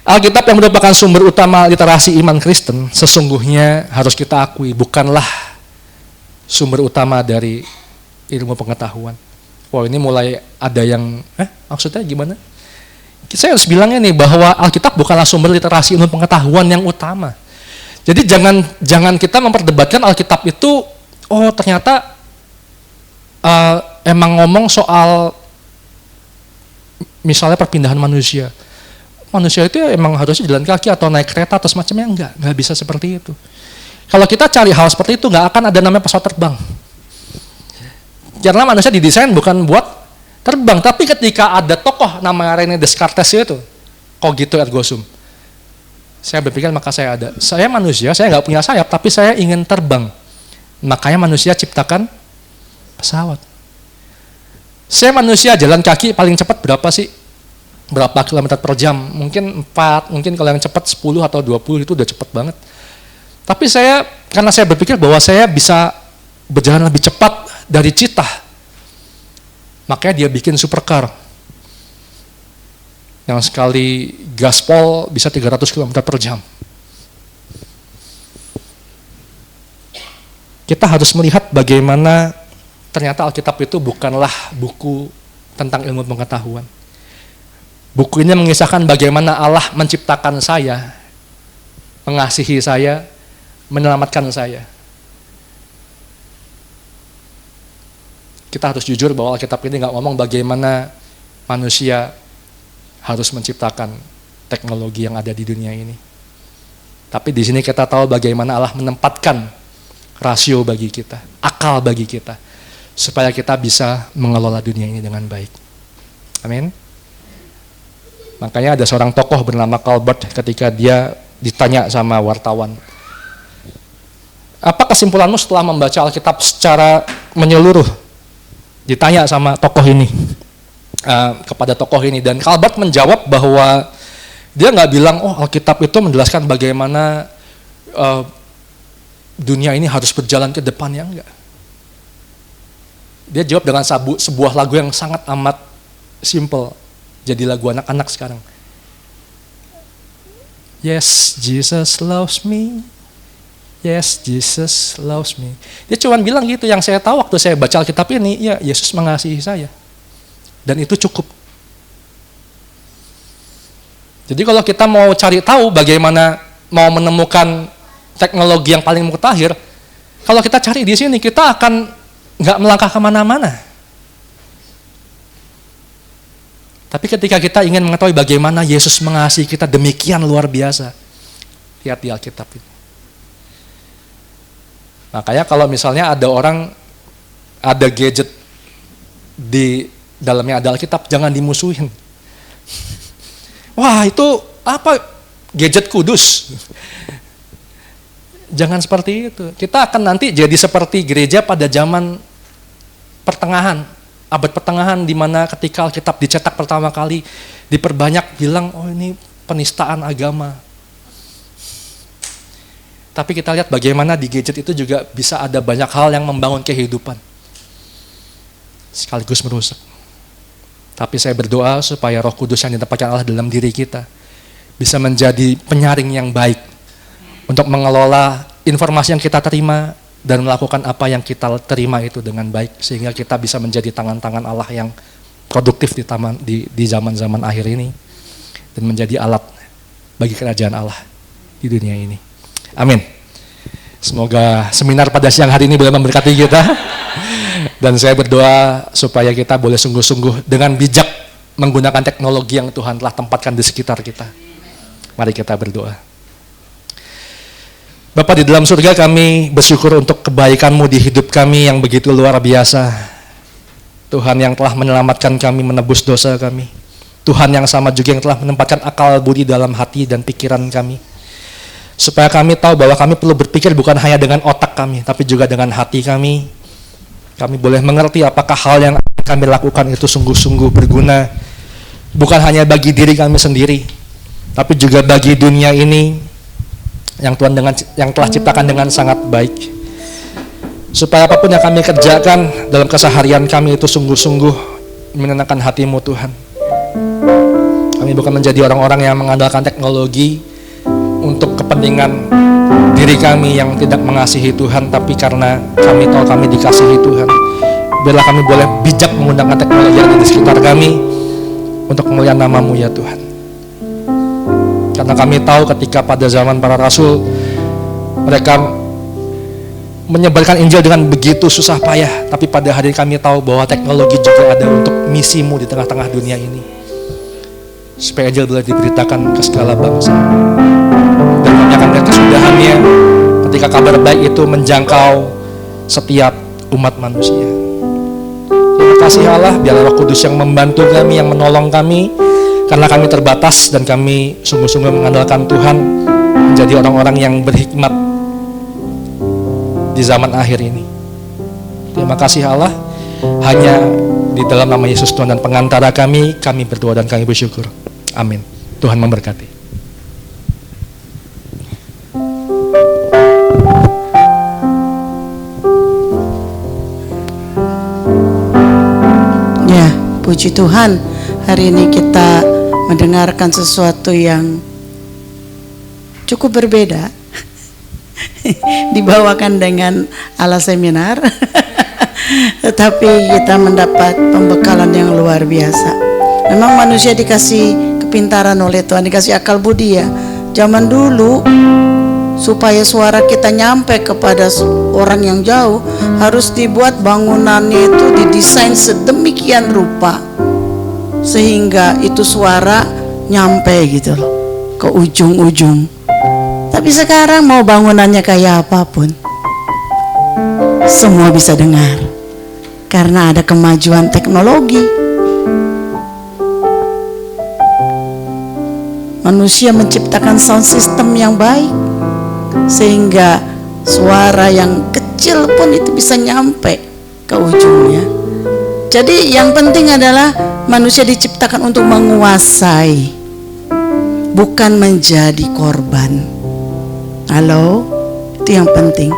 Alkitab yang merupakan sumber utama literasi iman Kristen, sesungguhnya harus kita akui bukanlah sumber utama dari ilmu pengetahuan. Wah, ini mulai ada yang, maksudnya gimana? Saya harus bilangnya nih bahwa Alkitab bukanlah sumber literasi ilmu pengetahuan yang utama. Jadi jangan kita memperdebatkan Alkitab itu, oh ternyata emang ngomong soal misalnya perpindahan manusia. Manusia itu emang harusnya jalan kaki atau naik kereta atau semacamnya, enggak bisa seperti itu. Kalau kita cari hal seperti itu, nggak akan ada namanya pesawat terbang. Karena manusia didesain bukan buat terbang, tapi ketika ada tokoh namanya Rene Descartes itu, cogito ergo sum, saya berpikir maka saya ada. Saya manusia, saya nggak punya sayap, tapi saya ingin terbang. Makanya manusia ciptakan pesawat. Saya manusia jalan kaki paling cepat berapa sih? Berapa kilometer per jam? Mungkin 4, mungkin kalau yang cepat 10 atau 20 itu udah cepat banget. Tapi karena saya berpikir bahwa saya bisa berjalan lebih cepat dari citah, makanya dia bikin supercar. Yang sekali gaspol bisa 300 km per jam. Kita harus melihat bagaimana ternyata Alkitab itu bukanlah buku tentang ilmu pengetahuan. Buku ini mengisahkan bagaimana Allah menciptakan saya, mengasihi saya, menyelamatkan saya. Kita harus jujur bahwa Alkitab ini nggak ngomong bagaimana manusia harus menciptakan teknologi yang ada di dunia ini. Tapi di sini kita tahu bagaimana Allah menempatkan rasio bagi kita, akal bagi kita, supaya kita bisa mengelola dunia ini dengan baik. Amin. Makanya ada seorang tokoh bernama Calvert ketika dia ditanya sama wartawan, apa kesimpulanmu setelah membaca Alkitab secara menyeluruh? Ditanya sama tokoh ini, kepada tokoh ini, dan Calvert menjawab bahwa dia nggak bilang, oh Alkitab itu menjelaskan bagaimana dunia ini harus berjalan ke depannya, enggak. Dia jawab dengan sebuah lagu yang sangat amat simple, jadi lagu anak-anak sekarang. Yes, Jesus loves me. Yes, Jesus loves me. Dia cuma bilang gitu, yang saya tahu waktu saya baca Alkitab ini, ya Yesus mengasihi saya. Dan itu cukup. Jadi kalau kita mau cari tahu bagaimana mau menemukan teknologi yang paling mutakhir, kalau kita cari di sini, kita akan nggak melangkah kemana-mana. Tapi ketika kita ingin mengetahui bagaimana Yesus mengasihi kita demikian luar biasa, lihat di Alkitab ini. Makanya kalau misalnya ada orang, ada gadget di dalamnya ada Alkitab, jangan dimusuhin. Wah itu apa, gadget kudus. Jangan seperti itu. Kita akan nanti jadi seperti gereja pada zaman pertengahan, abad pertengahan, di mana ketika Alkitab dicetak pertama kali, diperbanyak bilang, oh ini penistaan agama. Tapi kita lihat bagaimana di gadget itu juga bisa ada banyak hal yang membangun kehidupan, sekaligus merusak. Tapi saya berdoa supaya Roh Kudus yang ditempatkan Allah dalam diri kita bisa menjadi penyaring yang baik untuk mengelola informasi yang kita terima dan melakukan apa yang kita terima itu dengan baik, sehingga kita bisa menjadi tangan-tangan Allah yang produktif di zaman-zaman akhir ini dan menjadi alat bagi kerajaan Allah di dunia ini. Amin. Semoga seminar pada siang hari ini boleh memberkati kita. Dan saya berdoa supaya kita boleh sungguh-sungguh dengan bijak menggunakan teknologi yang Tuhan telah tempatkan di sekitar kita. Mari kita berdoa. Bapa di dalam surga, kami bersyukur untuk kebaikan-Mu di hidup kami yang begitu luar biasa. Tuhan yang telah menyelamatkan kami, menebus dosa kami. Tuhan yang sama juga yang telah menempatkan akal budi dalam hati dan pikiran kami. Supaya kami tahu bahwa kami perlu berpikir bukan hanya dengan otak kami, tapi juga dengan hati kami. Kami boleh mengerti apakah hal yang kami lakukan itu sungguh-sungguh berguna, bukan hanya bagi diri kami sendiri, tapi juga bagi dunia ini yang Tuhan yang telah ciptakan dengan sangat baik. Supaya apapun yang kami kerjakan dalam keseharian kami itu sungguh-sungguh menyenangkan hati-Mu Tuhan. Kami bukan menjadi orang-orang yang mengandalkan teknologi untuk kepentingan diri kami yang tidak mengasihi Tuhan, tapi karena kami tahu kami dikasihi Tuhan. Biarlah kami boleh bijak menggunakan teknologi yang ada di sekitar kami untuk kemuliaan nama-Mu ya Tuhan. Karena kami tahu ketika pada zaman para rasul, mereka menyebarkan Injil dengan begitu susah payah, tapi pada hari kami tahu bahwa teknologi juga ada untuk misi-Mu di tengah-tengah dunia ini, supaya Injil boleh diberitakan ke segala bangsa. Dan kami akan melihat kesudahannya ketika kabar baik itu menjangkau setiap umat manusia. Terima kasih Allah, biarlah Roh Kudus yang membantu kami, yang menolong kami, karena kami terbatas dan kami sungguh-sungguh mengandalkan Tuhan menjadi orang-orang yang berhikmat di zaman akhir ini. Terima kasih Allah, hanya di dalam nama Yesus Tuhan dan pengantara kami berdoa dan kami bersyukur. Amin. Tuhan memberkati. Ya, puji Tuhan, hari ini kita mendengarkan sesuatu yang cukup berbeda. Dibawakan dengan ala seminar, tetapi kita mendapat pembekalan yang luar biasa. Memang manusia dikasih kepintaran oleh Tuhan, dikasih akal budi ya. Zaman dulu supaya suara kita nyampe kepada orang yang jauh, harus dibuat bangunannya itu didesain sedemikian rupa sehingga itu suara nyampe gitu loh ke ujung-ujung. Tapi sekarang mau bangunannya kayak apapun, semua bisa dengar karena ada kemajuan teknologi. manusia menciptakan sound system yang baik sehingga suara yang kecil pun itu bisa nyampe ke ujungnya. Jadi yang penting adalah manusia diciptakan untuk menguasai, bukan menjadi korban. Halo, itu yang penting.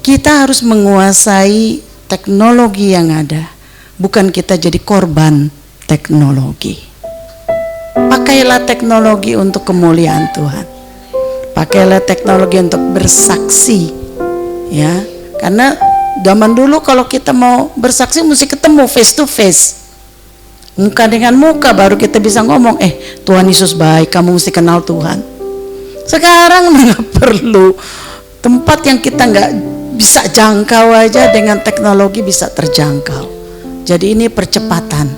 Kita harus menguasai teknologi yang ada, bukan kita jadi korban teknologi. Pakailah teknologi untuk kemuliaan Tuhan. Pakailah teknologi untuk bersaksi, ya. Karena zaman dulu kalau kita mau bersaksi mesti ketemu face to face, muka dengan muka, baru kita bisa ngomong, Tuhan Yesus baik, kamu mesti kenal Tuhan. Sekarang nggak perlu, tempat yang kita nggak bisa jangkau aja dengan teknologi bisa terjangkau. Jadi ini percepatan.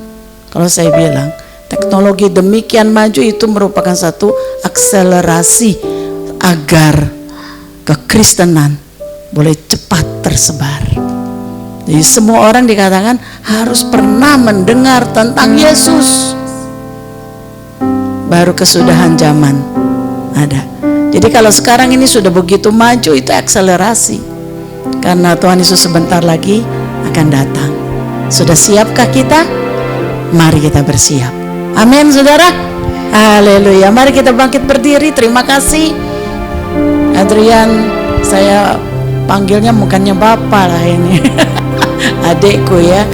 Kalau saya bilang teknologi demikian maju itu merupakan satu akselerasi agar kekristenan boleh cepat tersebar. Jadi semua orang dikatakan harus pernah mendengar tentang Yesus. Baru kesudahan zaman ada. Jadi kalau sekarang ini sudah begitu maju, itu akselerasi. Karena Tuhan Yesus sebentar lagi akan datang. Sudah siapkah kita? Mari kita bersiap. Amin, saudara. Haleluya. Mari kita bangkit berdiri. Terima kasih Adrian. Saya panggilnya bukannya bapak lah ini. Adekku ya.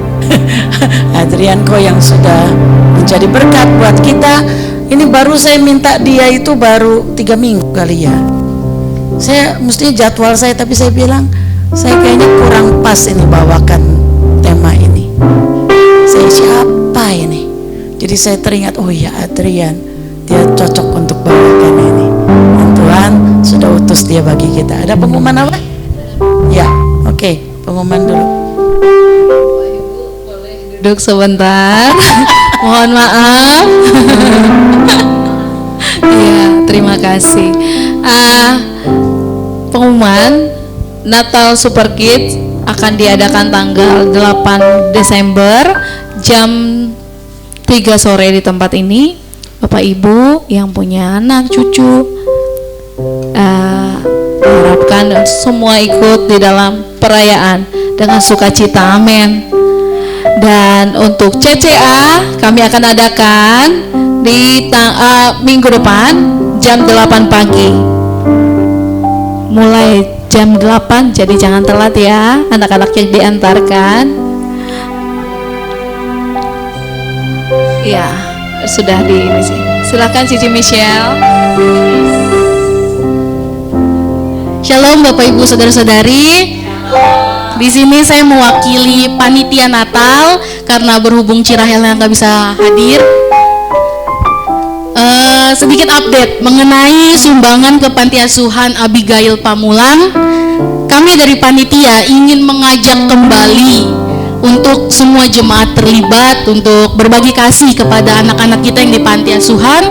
Adrian kok yang sudah menjadi berkat buat kita. Ini baru saya minta dia itu baru 3 minggu kali ya. Saya mestinya jadwal saya, tapi saya bilang saya kayaknya kurang pas ini bawakan tema ini. Saya siapa ini? Jadi saya teringat, oh ya Adrian, dia cocok untuk bawakan ini. Dan Tuhan sudah utus dia bagi kita. Ada pengumuman apa? Ya, oke, pengumuman dulu. Duduk sebentar. Mohon maaf. Ya, terima kasih. Pengumuman Natal Super Kids akan diadakan tanggal 8 Desember jam 3 sore di tempat ini. Bapak Ibu yang punya anak cucu, harapkan semua ikut di dalam perayaan dengan sukacita. Amin. Dan untuk CCA kami akan adakan di minggu depan jam 8 pagi. Mulai jam 8, jadi jangan telat ya, anak-anaknya diantarkan. Ya, sudah di ini sih. Silakan Cici Michelle. Shalom Bapak Ibu Saudara-saudari. Di sini saya mewakili panitia Natal karena berhubung Cirahel yang nggak bisa hadir. Sedikit update mengenai sumbangan ke Panti Asuhan Abigail Pamulang. Kami dari panitia ingin mengajak kembali untuk semua jemaat terlibat untuk berbagi kasih kepada anak-anak kita yang di Panti Asuhan.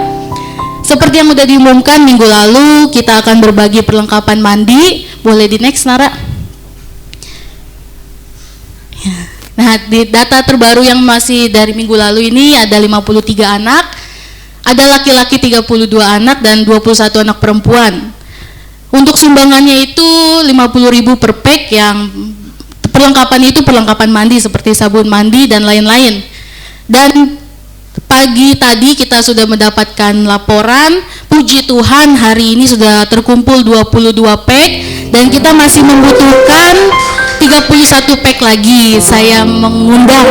Seperti yang sudah diumumkan minggu lalu, kita akan berbagi perlengkapan mandi. Boleh di next, Nara? Nah, di data terbaru yang masih dari minggu lalu ini ada 53 anak, ada laki-laki 32 anak dan 21 anak perempuan. Untuk sumbangannya itu 50.000 per pack, yang perlengkapan itu perlengkapan mandi seperti sabun mandi dan lain-lain. Dan pagi tadi kita sudah mendapatkan laporan, puji Tuhan hari ini sudah terkumpul 22 pack dan kita masih membutuhkan 31 pack lagi. Saya mengundang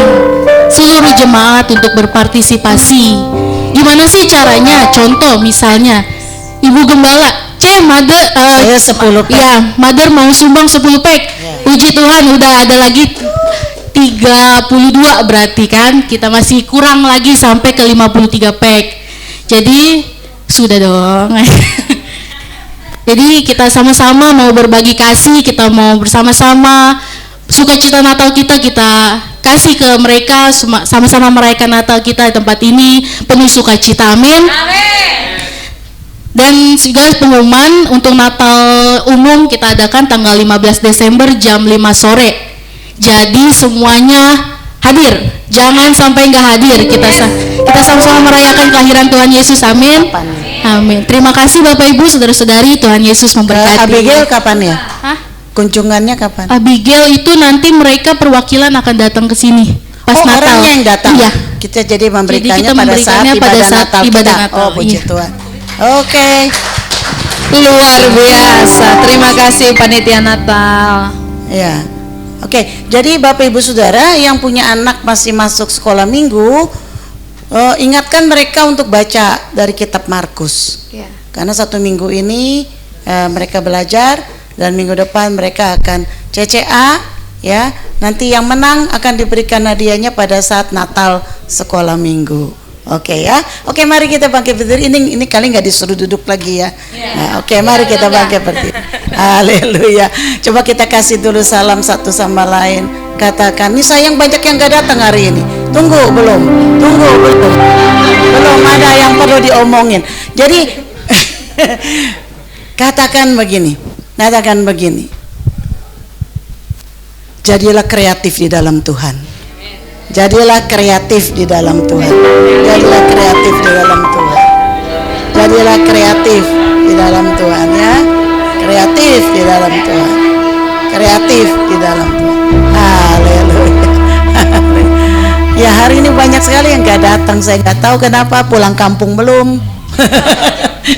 seluruh jemaat untuk berpartisipasi. Gimana sih caranya? Contoh misalnya, Ibu Gembala, Mother, saya 10 pack. Ya, Mother mau sumbang 10 pack. Puji Tuhan udah ada lagi 32 berarti kan kita masih kurang lagi sampai ke 53 pack. Jadi sudah dong. Jadi kita sama-sama mau berbagi kasih, kita mau bersama-sama sukacita Natal kita kasih ke mereka, sama-sama merayakan Natal kita di tempat ini penuh sukacita. Amin. Dan segala pengumuman untuk Natal umum kita adakan tanggal 15 Desember jam 5 sore. Jadi semuanya hadir, jangan sampai nggak hadir. Kita kita sama-sama merayakan kelahiran Tuhan Yesus. Amin. Amin. Terima kasih Bapak Ibu, saudara-saudari. Tuhan Yesus memberkati. Abigail kapan ya? Hah? Kunjungannya kapan? Abigail itu nanti mereka perwakilan akan datang ke sini pas Natal. Orangnya yang datang. Iya. Kita jadi memberikannya, kita memberikannya pada saat ibadah Natal ibadah kita. Natal, Oh, puji iya. Tuhan. Oke. Luar biasa. Terima kasih panitia Natal. Ya. Oke, jadi Bapak Ibu Saudara yang punya anak masih masuk sekolah minggu, ingatkan mereka untuk baca dari kitab Markus. Ya. Karena 1 minggu ini mereka belajar dan minggu depan mereka akan CCA, ya. Nanti yang menang akan diberikan hadiahnya pada saat Natal sekolah minggu. Oke ya. Oke, mari kita bangkit berdiri. Ini kali nggak disuruh duduk lagi ya. Nah, oke, mari kita bangkit berdiri. Haleluya. Coba kita kasih dulu salam satu sama lain. Katakan, ini sayang banyak yang nggak datang hari ini. Tunggu belum? Belum ada yang perlu diomongin. Jadi katakan begini. Jadilah kreatif di dalam Tuhan. Jadilah kreatif di dalam Tuhan. Jadilah kreatif di dalam Tuhan. Jadilah kreatif di dalam Tuhan ya. Kreatif di dalam Tuhan. Kreatif di dalam Tuhan. Haleluya. Ya, hari ini banyak sekali yang gak datang. Saya gak tahu kenapa, pulang kampung belum.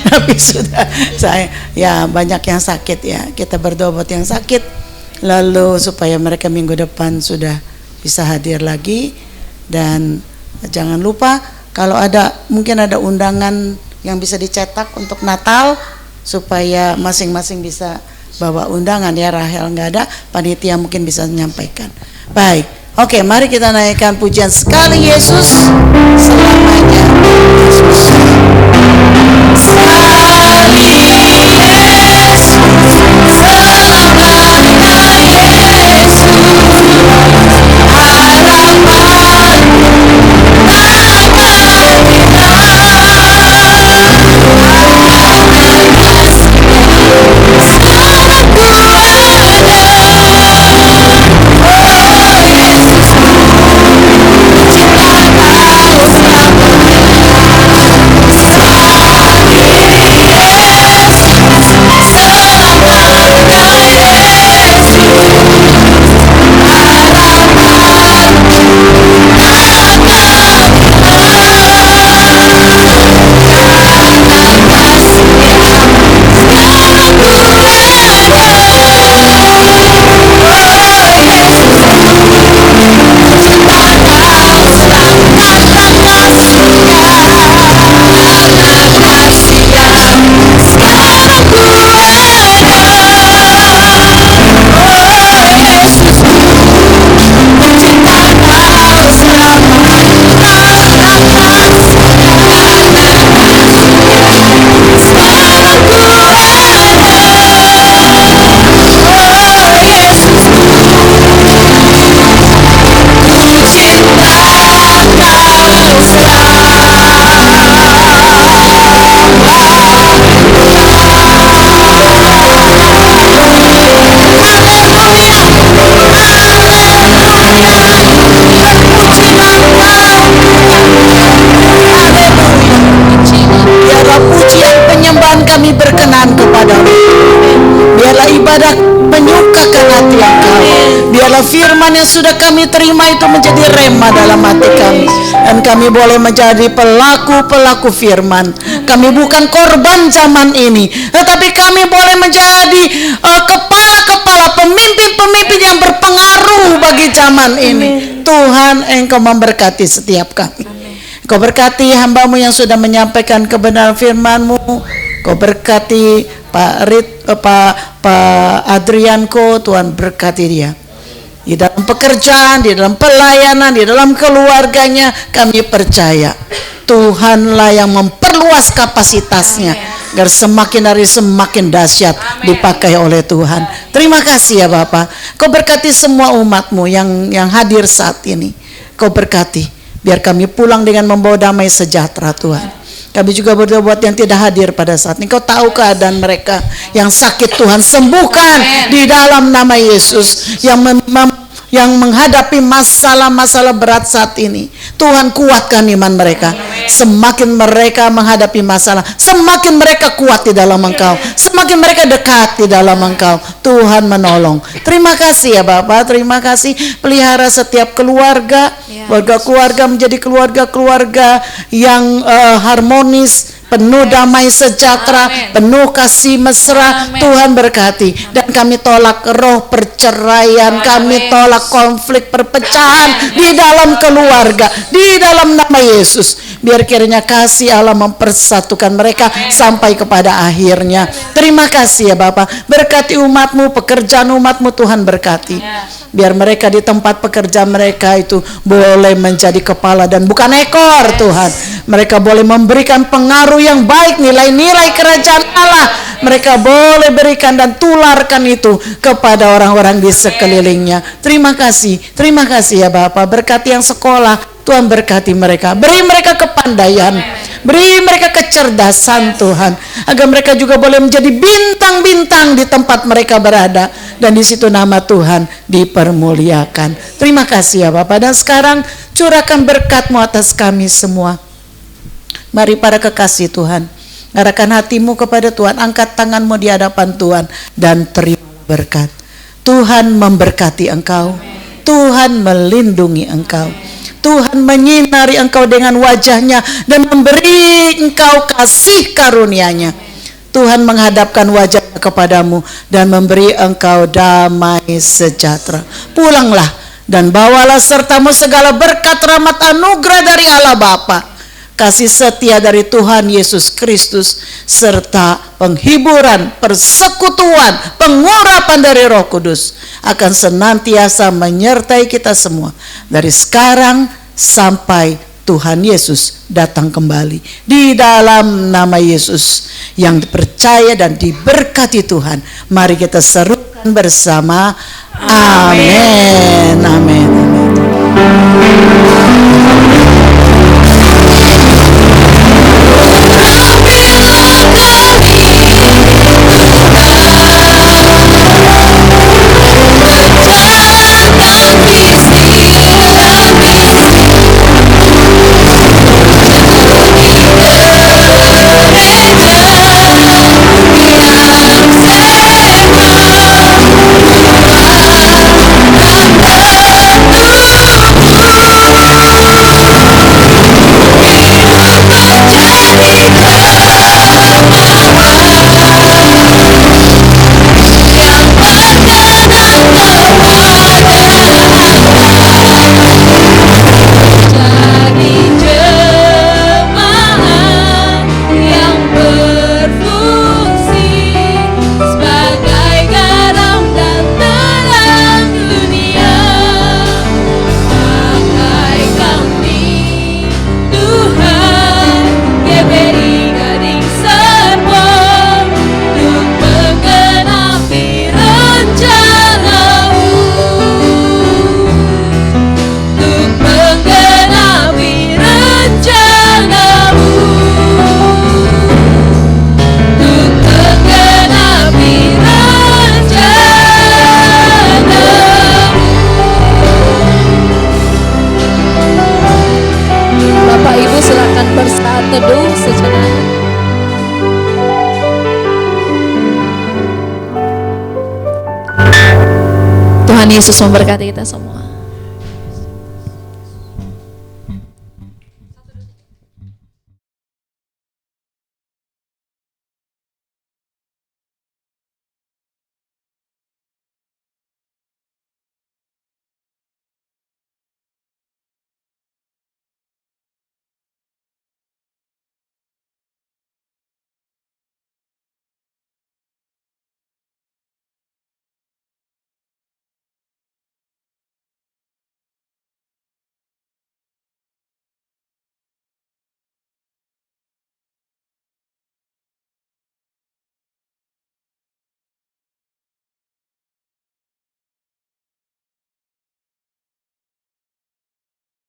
Tapi sudah saya ya, banyak yang sakit ya. Kita berdoa buat yang sakit. Lalu supaya mereka minggu depan sudah bisa hadir lagi. Dan jangan lupa kalau mungkin ada undangan yang bisa dicetak untuk Natal supaya masing-masing bisa bawa undangan ya. Rahel nggak ada, panitia mungkin bisa menyampaikan. Baik, oke, mari kita naikkan pujian sekali Yesus selamanya. Yesus sekali Yesus selamanya. Yesus kami berkenan kepadamu. Biarlah ibadah menyukakan hati Engkau. Biarlah firman yang sudah kami terima itu menjadi rema dalam hati kami. Dan kami boleh menjadi pelaku-pelaku firman. Kami bukan korban zaman ini, tetapi kami boleh menjadi kepala-kepala, pemimpin-pemimpin yang berpengaruh bagi zaman ini. Tuhan, Engkau memberkati setiap kami. Kau berkati hamba-Mu yang sudah menyampaikan kebenaran firman-Mu. Kau berkati Pak Adrianko, Tuhan berkati dia. Di dalam pekerjaan, di dalam pelayanan, di dalam keluarganya, kami percaya Tuhanlah yang memperluas kapasitasnya agar semakin hari semakin dahsyat dipakai oleh Tuhan. Terima kasih ya Bapak. Kau berkati semua umat-Mu yang hadir saat ini. Kau berkati, biar kami pulang dengan membawa damai sejahtera Tuhan. Kami juga berdoa buat yang tidak hadir pada saat ini. Kau tahu keadaan mereka yang sakit, Tuhan sembuhkan di dalam nama Yesus. yang menghadapi masalah-masalah berat saat ini. Tuhan kuatkan iman mereka. Semakin mereka menghadapi masalah, semakin mereka kuat di dalam Engkau, semakin mereka dekat di dalam Engkau. Tuhan menolong. Terima kasih ya Bapak, terima kasih. Pelihara setiap keluarga, keluarga menjadi keluarga-keluarga yang harmonis, penuh damai sejahtera, penuh kasih mesra. Tuhan berkati. Dan kami tolak roh perceraian, kami tolak konflik perpecahan di dalam keluarga, di dalam nama Yesus. Biar kiranya kasih Allah mempersatukan mereka sampai kepada akhirnya. Terima kasih ya Bapak. Berkati umat-Mu, pekerjaan umat-Mu Tuhan berkati. Biar mereka di tempat pekerjaan mereka itu boleh menjadi kepala dan bukan ekor Tuhan. Mereka boleh memberikan pengaruh yang baik, nilai-nilai kerajaan Allah. Mereka boleh berikan dan tularkan itu kepada orang-orang di sekelilingnya. Terima kasih ya Bapak. Berkati yang sekolah, Tuhan berkati mereka, beri mereka kepandaian, beri mereka kecerdasan Tuhan, agar mereka juga boleh menjadi bintang-bintang di tempat mereka berada, dan di situ nama Tuhan dipermuliakan. Terima kasih ya Bapak. Dan sekarang curahkan berkat-Mu atas kami semua. Mari para kekasih Tuhan, arahkan hatimu kepada Tuhan, angkat tanganmu di hadapan Tuhan dan terima berkat. Tuhan memberkati engkau, Tuhan melindungi engkau, Tuhan menyinari engkau dengan wajah-Nya dan memberi engkau kasih karunia-Nya. Tuhan menghadapkan wajah-Nya kepadamu dan memberi engkau damai sejahtera. Pulanglah dan bawalah sertamu segala berkat, rahmat, anugerah dari Allah Bapa, kasih setia dari Tuhan Yesus Kristus, serta penghiburan, persekutuan, pengurapan dari Roh Kudus akan senantiasa menyertai kita semua dari sekarang sampai Tuhan Yesus datang kembali. Di dalam nama Yesus yang dipercaya dan diberkati Tuhan, mari kita serukan bersama. Amin. Amin. teduh sejenak. Tuhan Yesus memberkati kita semua.